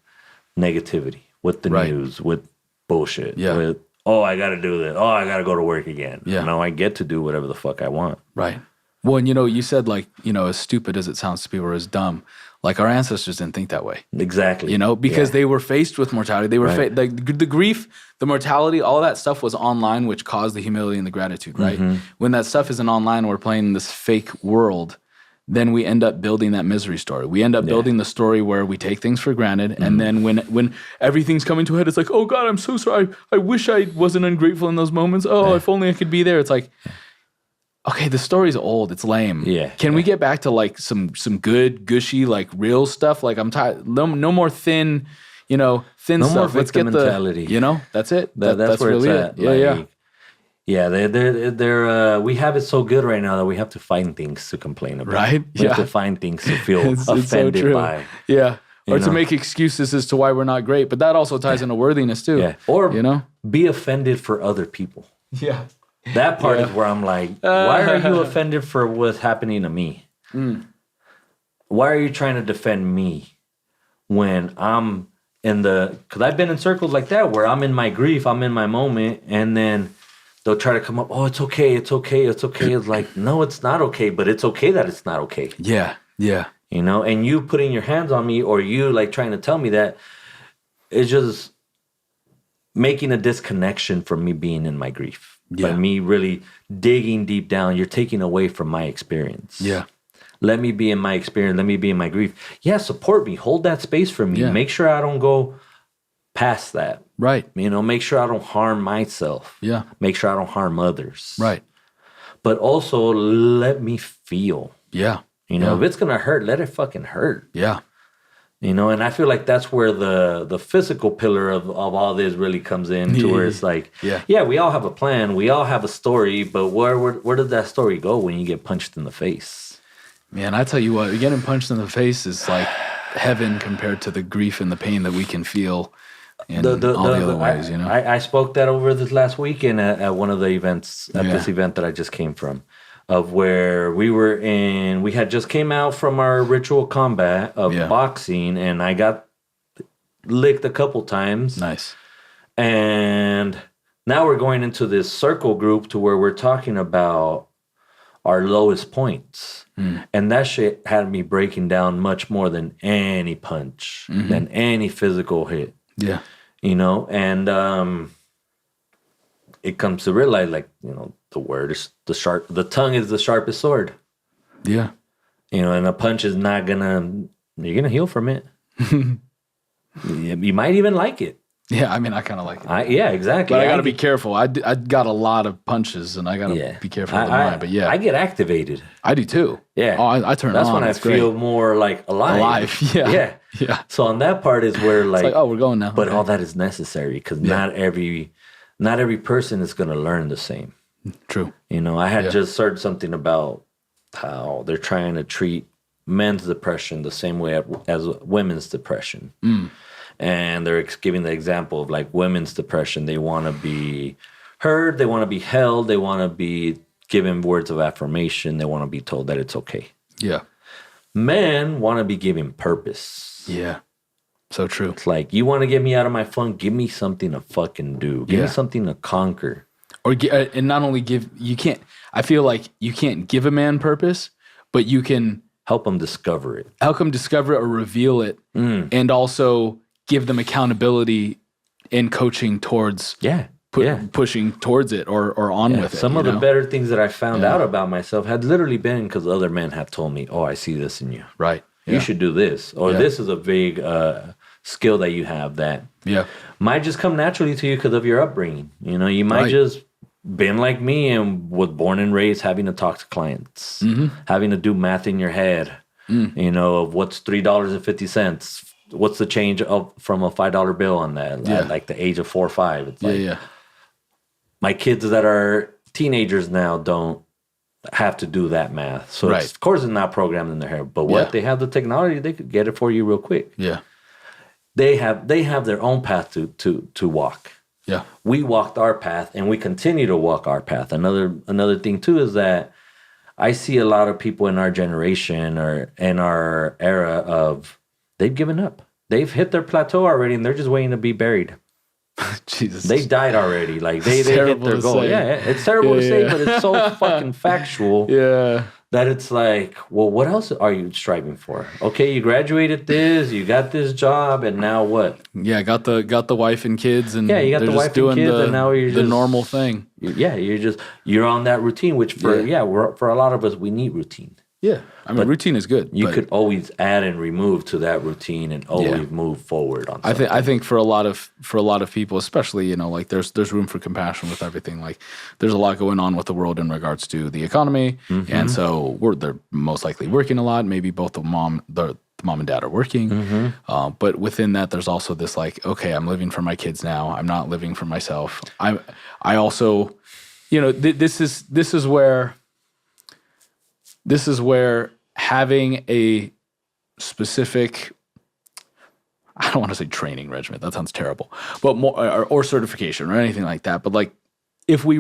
negativity, with the news, with bullshit, with, I got to do this. Oh, I got to go to work again. Yeah. Now I get to do whatever the fuck I want. Right. Well, and you said like, as stupid as it sounds to people or as dumb, like our ancestors didn't think that way. Exactly. Because they were faced with mortality. They were like the grief, the mortality, all that stuff was online, which caused the humility and the gratitude, right? When that stuff isn't online, we're playing in this fake world, then we end up building that misery story. We end up building the story where we take things for granted, and then when everything's coming to a head, it's like, oh God, I'm so sorry. I wish I wasn't ungrateful in those moments. Oh, if only I could be there. It's like, okay, the story's old. It's lame. Yeah. Can we get back to like some good, gushy, like real stuff? Like I'm tired. No more thin, thin no stuff. More Let's get mentality. That's it. That's where really it's at. Yeah. Yeah, they're we have it so good right now that we have to find things to complain about. Right? We have to find things to feel offended so by. Yeah. Or to make excuses as to why we're not great. But that also ties into worthiness too. Yeah. Or be offended for other people. Yeah. That part is where I'm like, why are you offended for what's happening to me? Why are you trying to defend me when I'm because I've been in circles like that where I'm in my grief, I'm in my moment, and then they'll try to come up, oh, it's okay. It's like, no, it's not okay, but it's okay that it's not okay. Yeah. And you putting your hands on me or you like trying to tell me that is just making a disconnection from me being in my grief. By me really digging deep down, you're taking away from my experience. Yeah. Let me be in my experience. Let me be in my grief. Yeah, support me. Hold that space for me. Yeah. Make sure I don't go past that. Right. Make sure I don't harm myself. Yeah. Make sure I don't harm others. Right. But also let me feel. Yeah. If it's going to hurt, let it fucking hurt. Yeah. And I feel like that's where the physical pillar of all this really comes in, to where it's like, we all have a plan, we all have a story, but where did that story go when you get punched in the face? Man, I tell you what, getting punched in the face is like heaven compared to the grief and the pain that we can feel in all the other ways, I spoke that over this last weekend at one of the events, this event that I just came from. Of where we had just came out from our ritual combat of boxing, and I got licked a couple times. Nice. And now we're going into this circle group to where we're talking about our lowest points. And that shit had me breaking down much more than any punch, than any physical hit. Yeah. And it comes to realize, like, the word is the tongue is the sharpest sword. Yeah. And a punch is you're gonna heal from it. You might even like it. Yeah, I mean, I kind of like it. Yeah, exactly. But I got to be careful. I got a lot of punches, and I got to be careful with mine. But yeah, I get activated. I do too. Yeah. Oh, I turn That's on. when I feel more like alive. Yeah. So on that part is where like oh, we're going now. But all that is necessary because not every person is going to learn the same. True. You know, I had just heard something about how they're trying to treat men's depression the same way as women's depression. And they're giving the example of like women's depression. They want to be heard. They want to be held. They want to be given words of affirmation. They want to be told that it's okay. Yeah. Men want to be given purpose. Yeah. So true. It's like, you want to get me out of my funk? Give me something to fucking do. Give me something to conquer. Or and not only I feel like you can't give a man purpose, but you can help him discover it. Help him discover it or reveal it. And also give them accountability and coaching towards pushing towards it or on with it. Some of the better things that I found out about myself had literally been because other men have told me, oh, I see this in you. Right. You should do this. Or this is a big skill that you have that might just come naturally to you because of your upbringing. You know, you might just been like me and was born and raised having to talk to clients, having to do math in your head, you know, of what's $3.50. What's the change from a $5 bill on that? At like the age of 4 or 5. It's like my kids that are teenagers now don't have to do that math. So it's, of course it's not programmed in their head. But they have the technology, they could get it for you real quick. Yeah. They have their own path to walk. Yeah. We walked our path and we continue to walk our path. Another thing too is that I see a lot of people in our generation or in our era of they've given up. They've hit their plateau already, and they're just waiting to be buried. Jesus, they died already. Like they hit their goal. Yeah, it's terrible to say, but it's so fucking factual. That it's like, well, what else are you striving for? Okay, you graduated this, you got this job, and now what? Yeah, got the wife and kids, and you got the wife and kids, and now you're the normal thing. You're on that routine, which for a lot of us, we need routine. Yeah, I mean, routine is good. You could always add and remove to that routine and always move forward on something. I think for a lot of people, especially, you know, like there's room for compassion with everything. Like there's a lot going on with the world in regards to the economy, and so they're most likely working a lot. Maybe both the mom and dad are working, but within that, there's also this like, okay, I'm living for my kids now. I'm not living for myself. I also, you know, this is where having a specific, I don't want to say training regimen, that sounds terrible, but more or certification or anything like that. But like, if we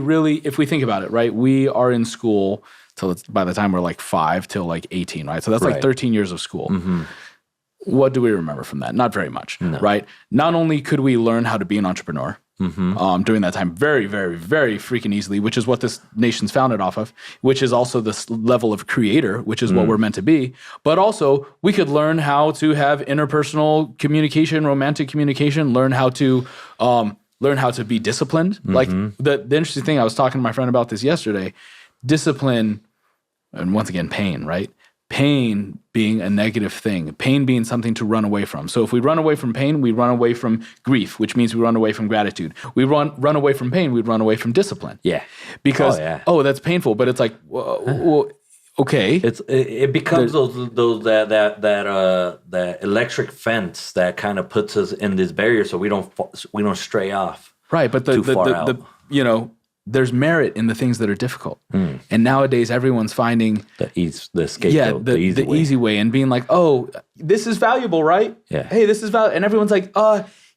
think about it, right, we are in school till by the time we're like 5 till like 18, right? So that's like 13 years of school. What do we remember from that? Not very much, right? Not only could we learn how to be an entrepreneur, during that time very, very, very freaking easily, which is what this nation's founded off of, which is also this level of creator, which is what we're meant to be. But also we could learn how to have interpersonal communication, romantic communication, learn how to be disciplined. Like the interesting thing, I was talking to my friend about this yesterday, discipline, and once again, pain, right? Pain being a negative thing, pain being something to run away from. So if we run away from pain, we run away from grief, which means we run away from gratitude. We run away from pain, we run away from discipline. Yeah. Because, that's painful, but it's like, well, okay. It becomes that electric fence that kind of puts us in this barrier so we don't stray off. Right, but the you know, there's merit in the things that are difficult. And nowadays everyone's finding the scapegoat, the easy way and being like, oh, this is valuable, right? Yeah. Hey, this is valuable. And everyone's like,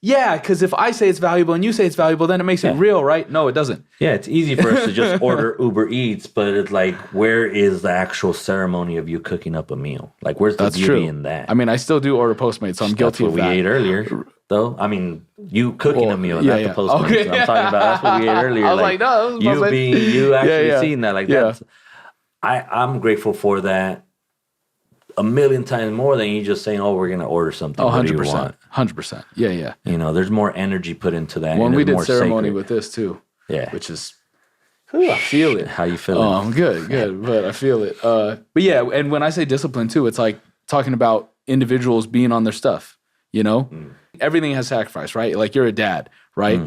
yeah, because if I say it's valuable and you say it's valuable, then it makes it real, right? No, it doesn't. Yeah, it's easy for us to just order Uber Eats, but it's like, where is the actual ceremony of you cooking up a meal? Like, where's the beauty in that? I mean, I still do order Postmates, so I'm guilty of that. That's what we ate earlier, though. I mean, you cooking a meal, not the Postmates. Okay. I'm talking about that's what we ate earlier. I was like no, you actually seeing that. Like, that's, I'm grateful for that. A million times more than you just saying, oh, we're going to order something. Oh, 100%. 100%. Yeah. You know, there's more energy put into that. Well, we did ceremony with this too. Yeah. Which is, I feel it. How you feeling? Oh, I'm good. But I feel it. But yeah, and when I say discipline too, it's like talking about individuals being on their stuff, you know? Everything has sacrifice, right? Like you're a dad, right?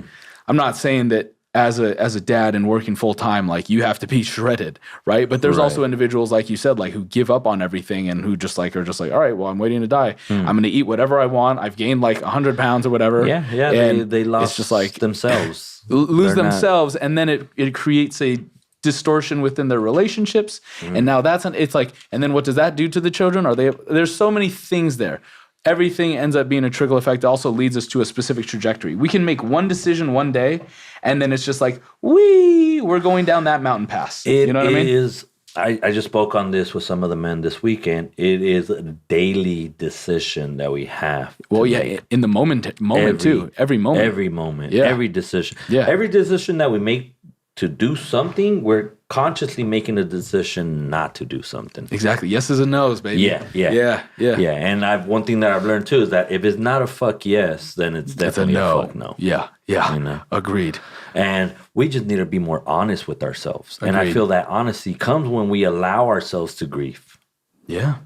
I'm not saying that as a dad and working full time, like you have to be shredded, right? But there's also individuals, like you said, like who give up on everything and who just like are just like, all right, well, I'm waiting to die. I'm going to eat whatever I want. I've gained like 100 pounds or whatever. Yeah. And they lost it's just like themselves. Lose themselves, and then it creates a distortion within their relationships. And now it's like, and then what does that do to the children? There's so many things there. Everything ends up being a trickle effect. It also leads us to a specific trajectory. We can make one decision one day, and then it's just like, we're going down that mountain pass. You know what I mean? I just spoke on this with some of the men this weekend. It is a daily decision that we have. Well, yeah, in the moment too. Every moment. Every moment. Yeah. Every decision. Yeah. Every decision that we make to do something, we're consciously making a decision not to do something. Exactly. Yeses and nos, baby. Yeah. And one thing that I've learned too is that if it's not a fuck yes, then it's definitely a fuck no. Yeah. You know? Agreed. And we just need to be more honest with ourselves. Agreed. And I feel that honesty comes when we allow ourselves to grieve. Yeah.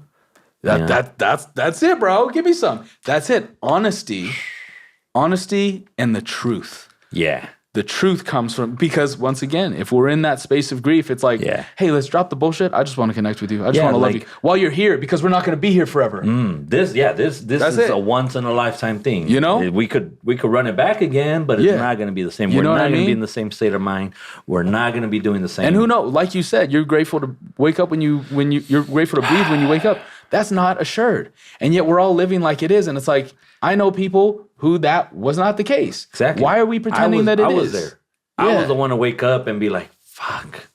That's it, bro. Give me some. That's it. Honesty and the truth. Yeah. The truth comes from, because once again, if we're in that space of grief, it's like, hey, let's drop the bullshit. I just want to connect with you. I just want to love you while you're here, because we're not going to be here forever. This is a once in a lifetime thing. You know, we could run it back again, but it's not going to be the same. We're not going to be in the same state of mind. We're not going to be doing the same. And who knows? Like you said, you're grateful to wake up you're grateful to breathe when you wake up. That's not assured, and yet we're all living like it is. And it's like, I know people who that was not the case. Exactly. Why are we pretending that it is? I was there. I was the one to wake up and be like, fuck.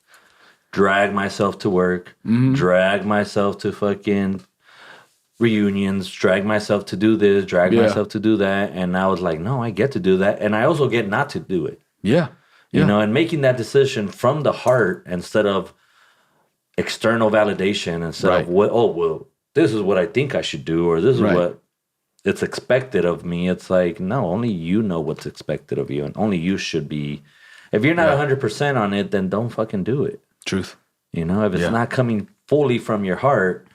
Drag myself to work. Drag myself to fucking reunions. Drag myself to do this. Drag myself to do that. And I was like, no, I get to do that. And I also get not to do it. Yeah. You know, and making that decision from the heart instead of external validation, instead of, this is what I think I should do, or this is what it's expected of me. It's like, no, only you know what's expected of you, and only you should be. If you're not 100% on it, then don't fucking do it. Truth. You know, if it's not coming fully from your heart,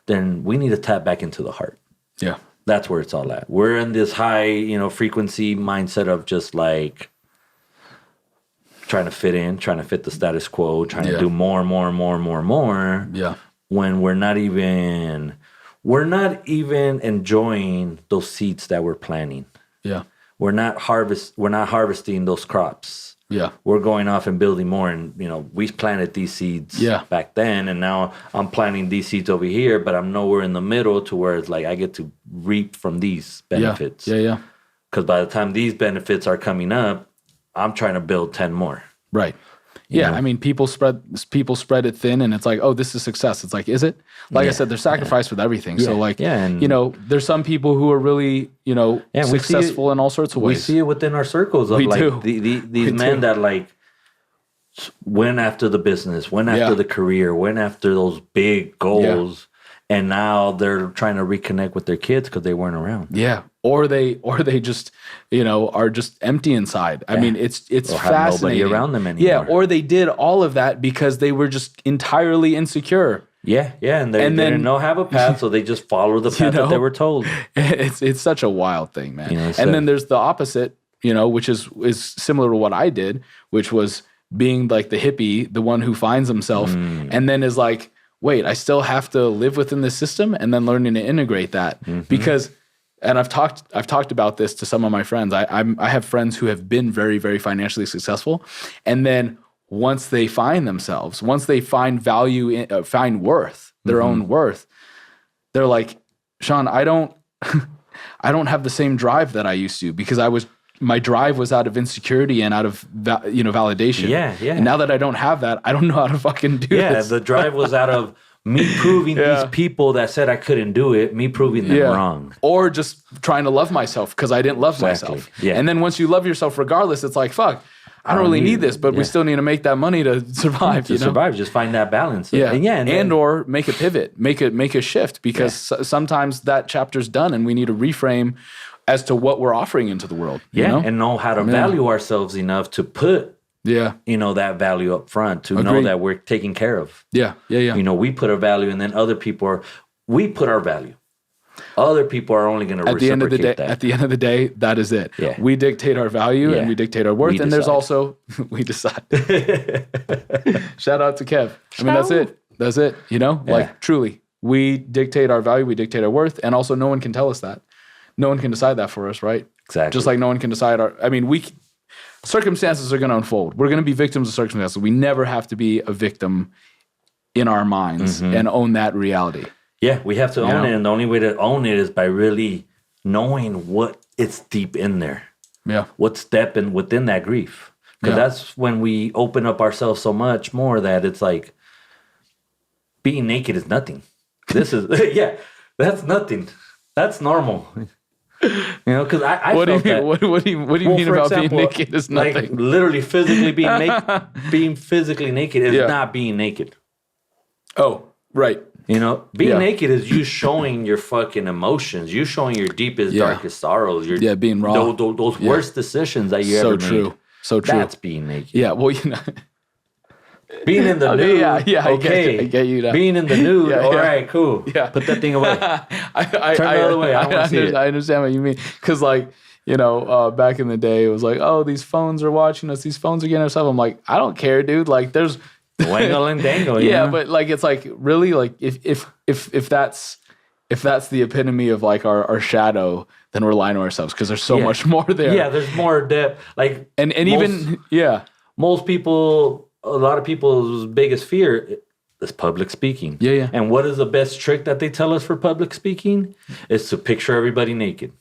then we need to tap back into the heart. Yeah. That's where it's all at. We're in this high, frequency mindset of just like trying to fit in, trying to fit the status quo, trying to do more. Yeah. When we're not even enjoying those seeds that we're planting. Yeah. We're not harvesting those crops. Yeah. We're going off and building more, and we planted these seeds back then, and now I'm planting these seeds over here, but I'm nowhere in the middle to where it's like I get to reap from these benefits. Yeah. Because by the time these benefits are coming up, I'm trying to build 10 more. Right. Yeah, I mean, people spread it thin, and it's like, oh, this is success. It's like, is it? Like I said, there's sacrifice with everything. So like, there's some people who are really, successful in all sorts of ways. We see it within our circles of these men that like went after the business, went after the career, went after those big goals, and now they're trying to reconnect with their kids because they weren't around. Yeah. Or they just, are just empty inside. I mean, it's or fascinating. have nobody around them anymore. Yeah. Or they did all of that because they were just entirely insecure. Yeah. And they didn't have a path, so they just follow the path that they were told. It's such a wild thing, man. And then there's the opposite, which is similar to what I did, which was being like the hippie, the one who finds himself, and then is like, wait, I still have to live within the system, and then learning to integrate that because. And I've talked about this to some of my friends. I have friends who have been very, very financially successful, and then once they find themselves, once they find value, find worth, their own worth, they're like, Sean, I don't have the same drive that I used to, because my drive was out of insecurity and out of validation. Yeah. And now that I don't have that, I don't know how to fucking do this. Yeah, the drive was out of me proving these people that said I couldn't do it, me proving them wrong. Or just trying to love myself because I didn't love myself. Yeah. And then once you love yourself regardless, it's like, fuck, I don't really need this, but we still need to make that money to survive. Survive, just find that balance. Or make a pivot, make a shift, because sometimes that chapter's done and we need to reframe as to what we're offering into the world. And know how to value ourselves enough to put that value up front, to know that we're taken care of. Yeah. We put our value, and then other people we put our value. Other people are only going to reciprocate that. At the end of the day, that is it. Yeah. We dictate our value and we dictate our worth. And there's also, we decide. Shout out to Kev. I mean, that's it. That's it. You know, like truly, we dictate our value, we dictate our worth. And also no one can tell us that. No one can decide that for us, right? Exactly. Just like no one can decide circumstances are going to unfold. We're going to be victims of circumstances. We never have to be a victim in our minds and own that reality. Yeah, we have to own it. And the only way to own it is by really knowing what it's deep in there. Yeah. What's stepping within that grief. Because that's when we open up ourselves so much more that it's like being naked is nothing. This is, that's nothing. That's normal. You know, because I what do felt you that. what do you mean about example, being naked is nothing? Like literally physically being naked. Being physically naked is not being naked. Oh, right. You know, being naked is you showing your fucking emotions. You showing your deepest, darkest sorrows. Your, being raw. Those worst decisions that you ever made. So true. That's being naked. Yeah, well, you know. Being in the nude. Okay. I get you now. Being in the nude. All right, cool. Yeah. Put that thing away. Turn the other way. I don't want to see it. I understand what you mean. Because, like, you know, back in the day, it was like, oh, these phones are watching us. These phones are getting us up. I'm like, I don't care, dude. Like, there's... Wangle and dangle. Yeah, but like it's like really like if that's the epitome of like our shadow, then we're lying to ourselves because there's so much more there. Yeah, there's more depth. Like and most people, a lot of people's biggest fear is public speaking. Yeah. And what is the best trick that they tell us for public speaking? Is to picture everybody naked.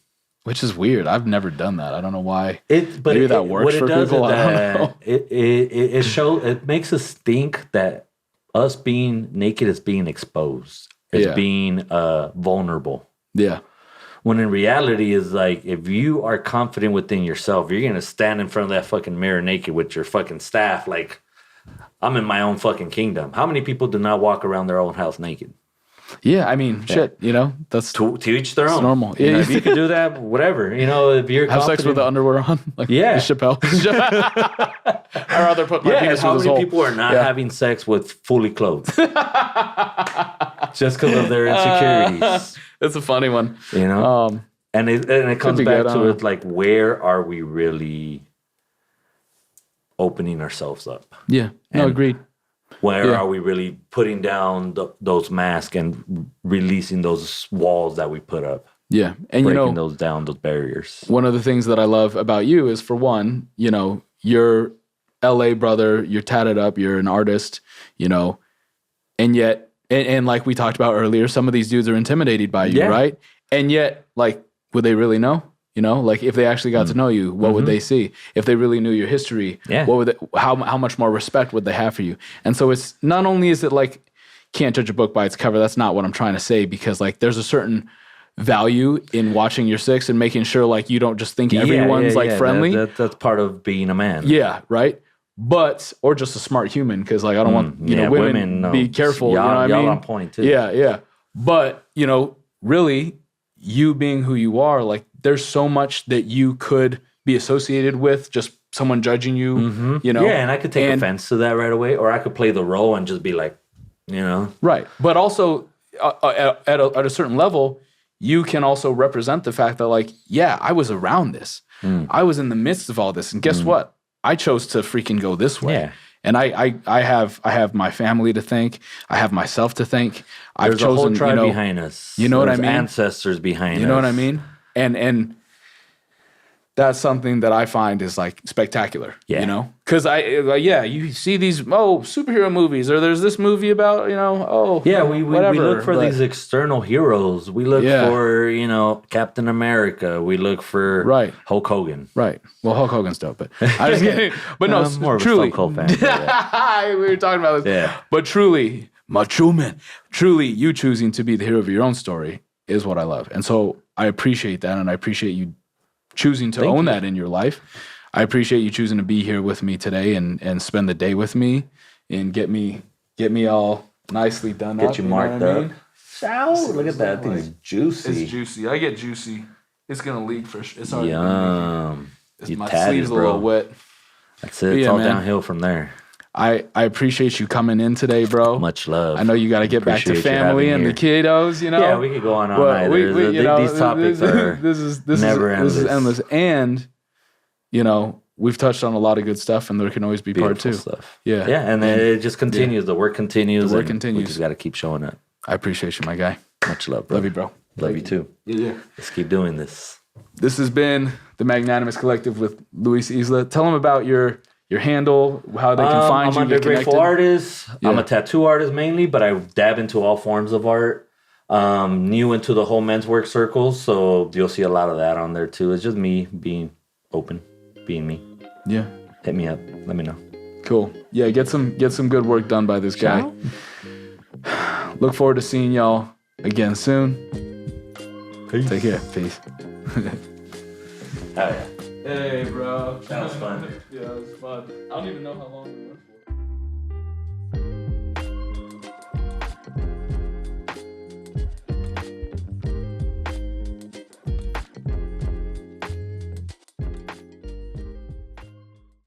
Which is weird. I've never done that. I don't know why. Maybe that works for people. I don't know. It makes us think that us being naked is being exposed, is being vulnerable. Yeah. When in reality is like if you are confident within yourself, you're gonna stand in front of that fucking mirror naked with your fucking staff. Like I'm in my own fucking kingdom. How many people do not walk around their own house naked? Yeah, I mean, shit, you know, that's to each their own. Normal. You know, if you can do that, whatever. You know, if you're have sex with the underwear on, like Chappelle. I'd rather put my penis how through this many hole. people are not having sex with fully clothed just because of their insecurities? That's a funny one, you know. And it comes back to it like, where are we really opening ourselves up? Yeah, no, agreed. Where are we really putting down those masks and releasing those walls that we put up? Yeah. And breaking those down, those barriers. One of the things that I love about you is, for one, you know, you're LA brother, you're tatted up, you're an artist, you know, and yet, and like we talked about earlier, some of these dudes are intimidated by you, right? And yet, like, would they really know? You know, like if they actually got to know you, what would they see? If they really knew your history, what would how much more respect would they have for you? And so it's not only is it like can't judge a book by its cover. That's not what I'm trying to say, because like there's a certain value in watching your six and making sure like you don't just think everyone's like friendly. That's part of being a man. Yeah, right. But or just a smart human, because like I don't want women be careful. Y'all, you know what I mean? On point too. Yeah. But you know, really, you being who you are, like there's so much that you could be associated with just someone judging you. You know, and I could take offense to that right away, or I could play the role and just be like, you know, right. But also at a certain level, you can also represent the fact that like, yeah, I was around this. I was in the midst of all this, and guess what? I chose to freaking go this way. Yeah. And I have my family to thank. I have myself to thank. There's a whole tribe behind us. You know what I mean? Ancestors behind us. You know what I mean? And that's something that I find is like spectacular. Yeah. You know? Because you see these superhero movies, or there's this movie about we look for these external heroes. We look for Captain America. We look for Hulk Hogan. Right. Well, Hulk Hogan's dope, but I was kidding. But no, I'm more truly, of a Stone Cold fan. we were talking about this. Yeah. But truly, Macho Man, truly, you choosing to be the hero of your own story is what I love, and so I appreciate that, and I appreciate you choosing to own that in your life. I appreciate you choosing to be here with me today and spend the day with me and get me all nicely done up. Get you marked up. Look at that. Thing is juicy. It's juicy. I get juicy. It's gonna leak for sure. It's already Yum. my sleeve's a little wet. That's it. It's all downhill from there. I appreciate you coming in today, bro. Much love. I know you got to get back to family and the kiddos, you know? Yeah, we could go on all night. These topics are never endless. This is endless. And, you know, we've touched on a lot of good stuff, and there can always be Beautiful part 2. Stuff. Yeah. Yeah, and it just continues. The work continues. The work continues. We just got to keep showing up. I appreciate you, my guy. Much love, bro. Love you, bro. Love you too. Yeah. Let's keep doing this. This has been the Magnanimous Collective with Luis Islas. Tell them about your handle, how they can find you. I'm a grateful artist. Yeah. I'm a tattoo artist mainly, but I dab into all forms of art. New into the whole men's work circles, so you'll see a lot of that on there too. It's just me being open, being me. Yeah. Hit me up. Let me know. Cool. Yeah, get some good work done by this guy. Look forward to seeing y'all again soon. Peace. Take care. Peace. Oh yeah. Hey, bro. That was fun. Yeah, it was fun. I don't even know how long we went.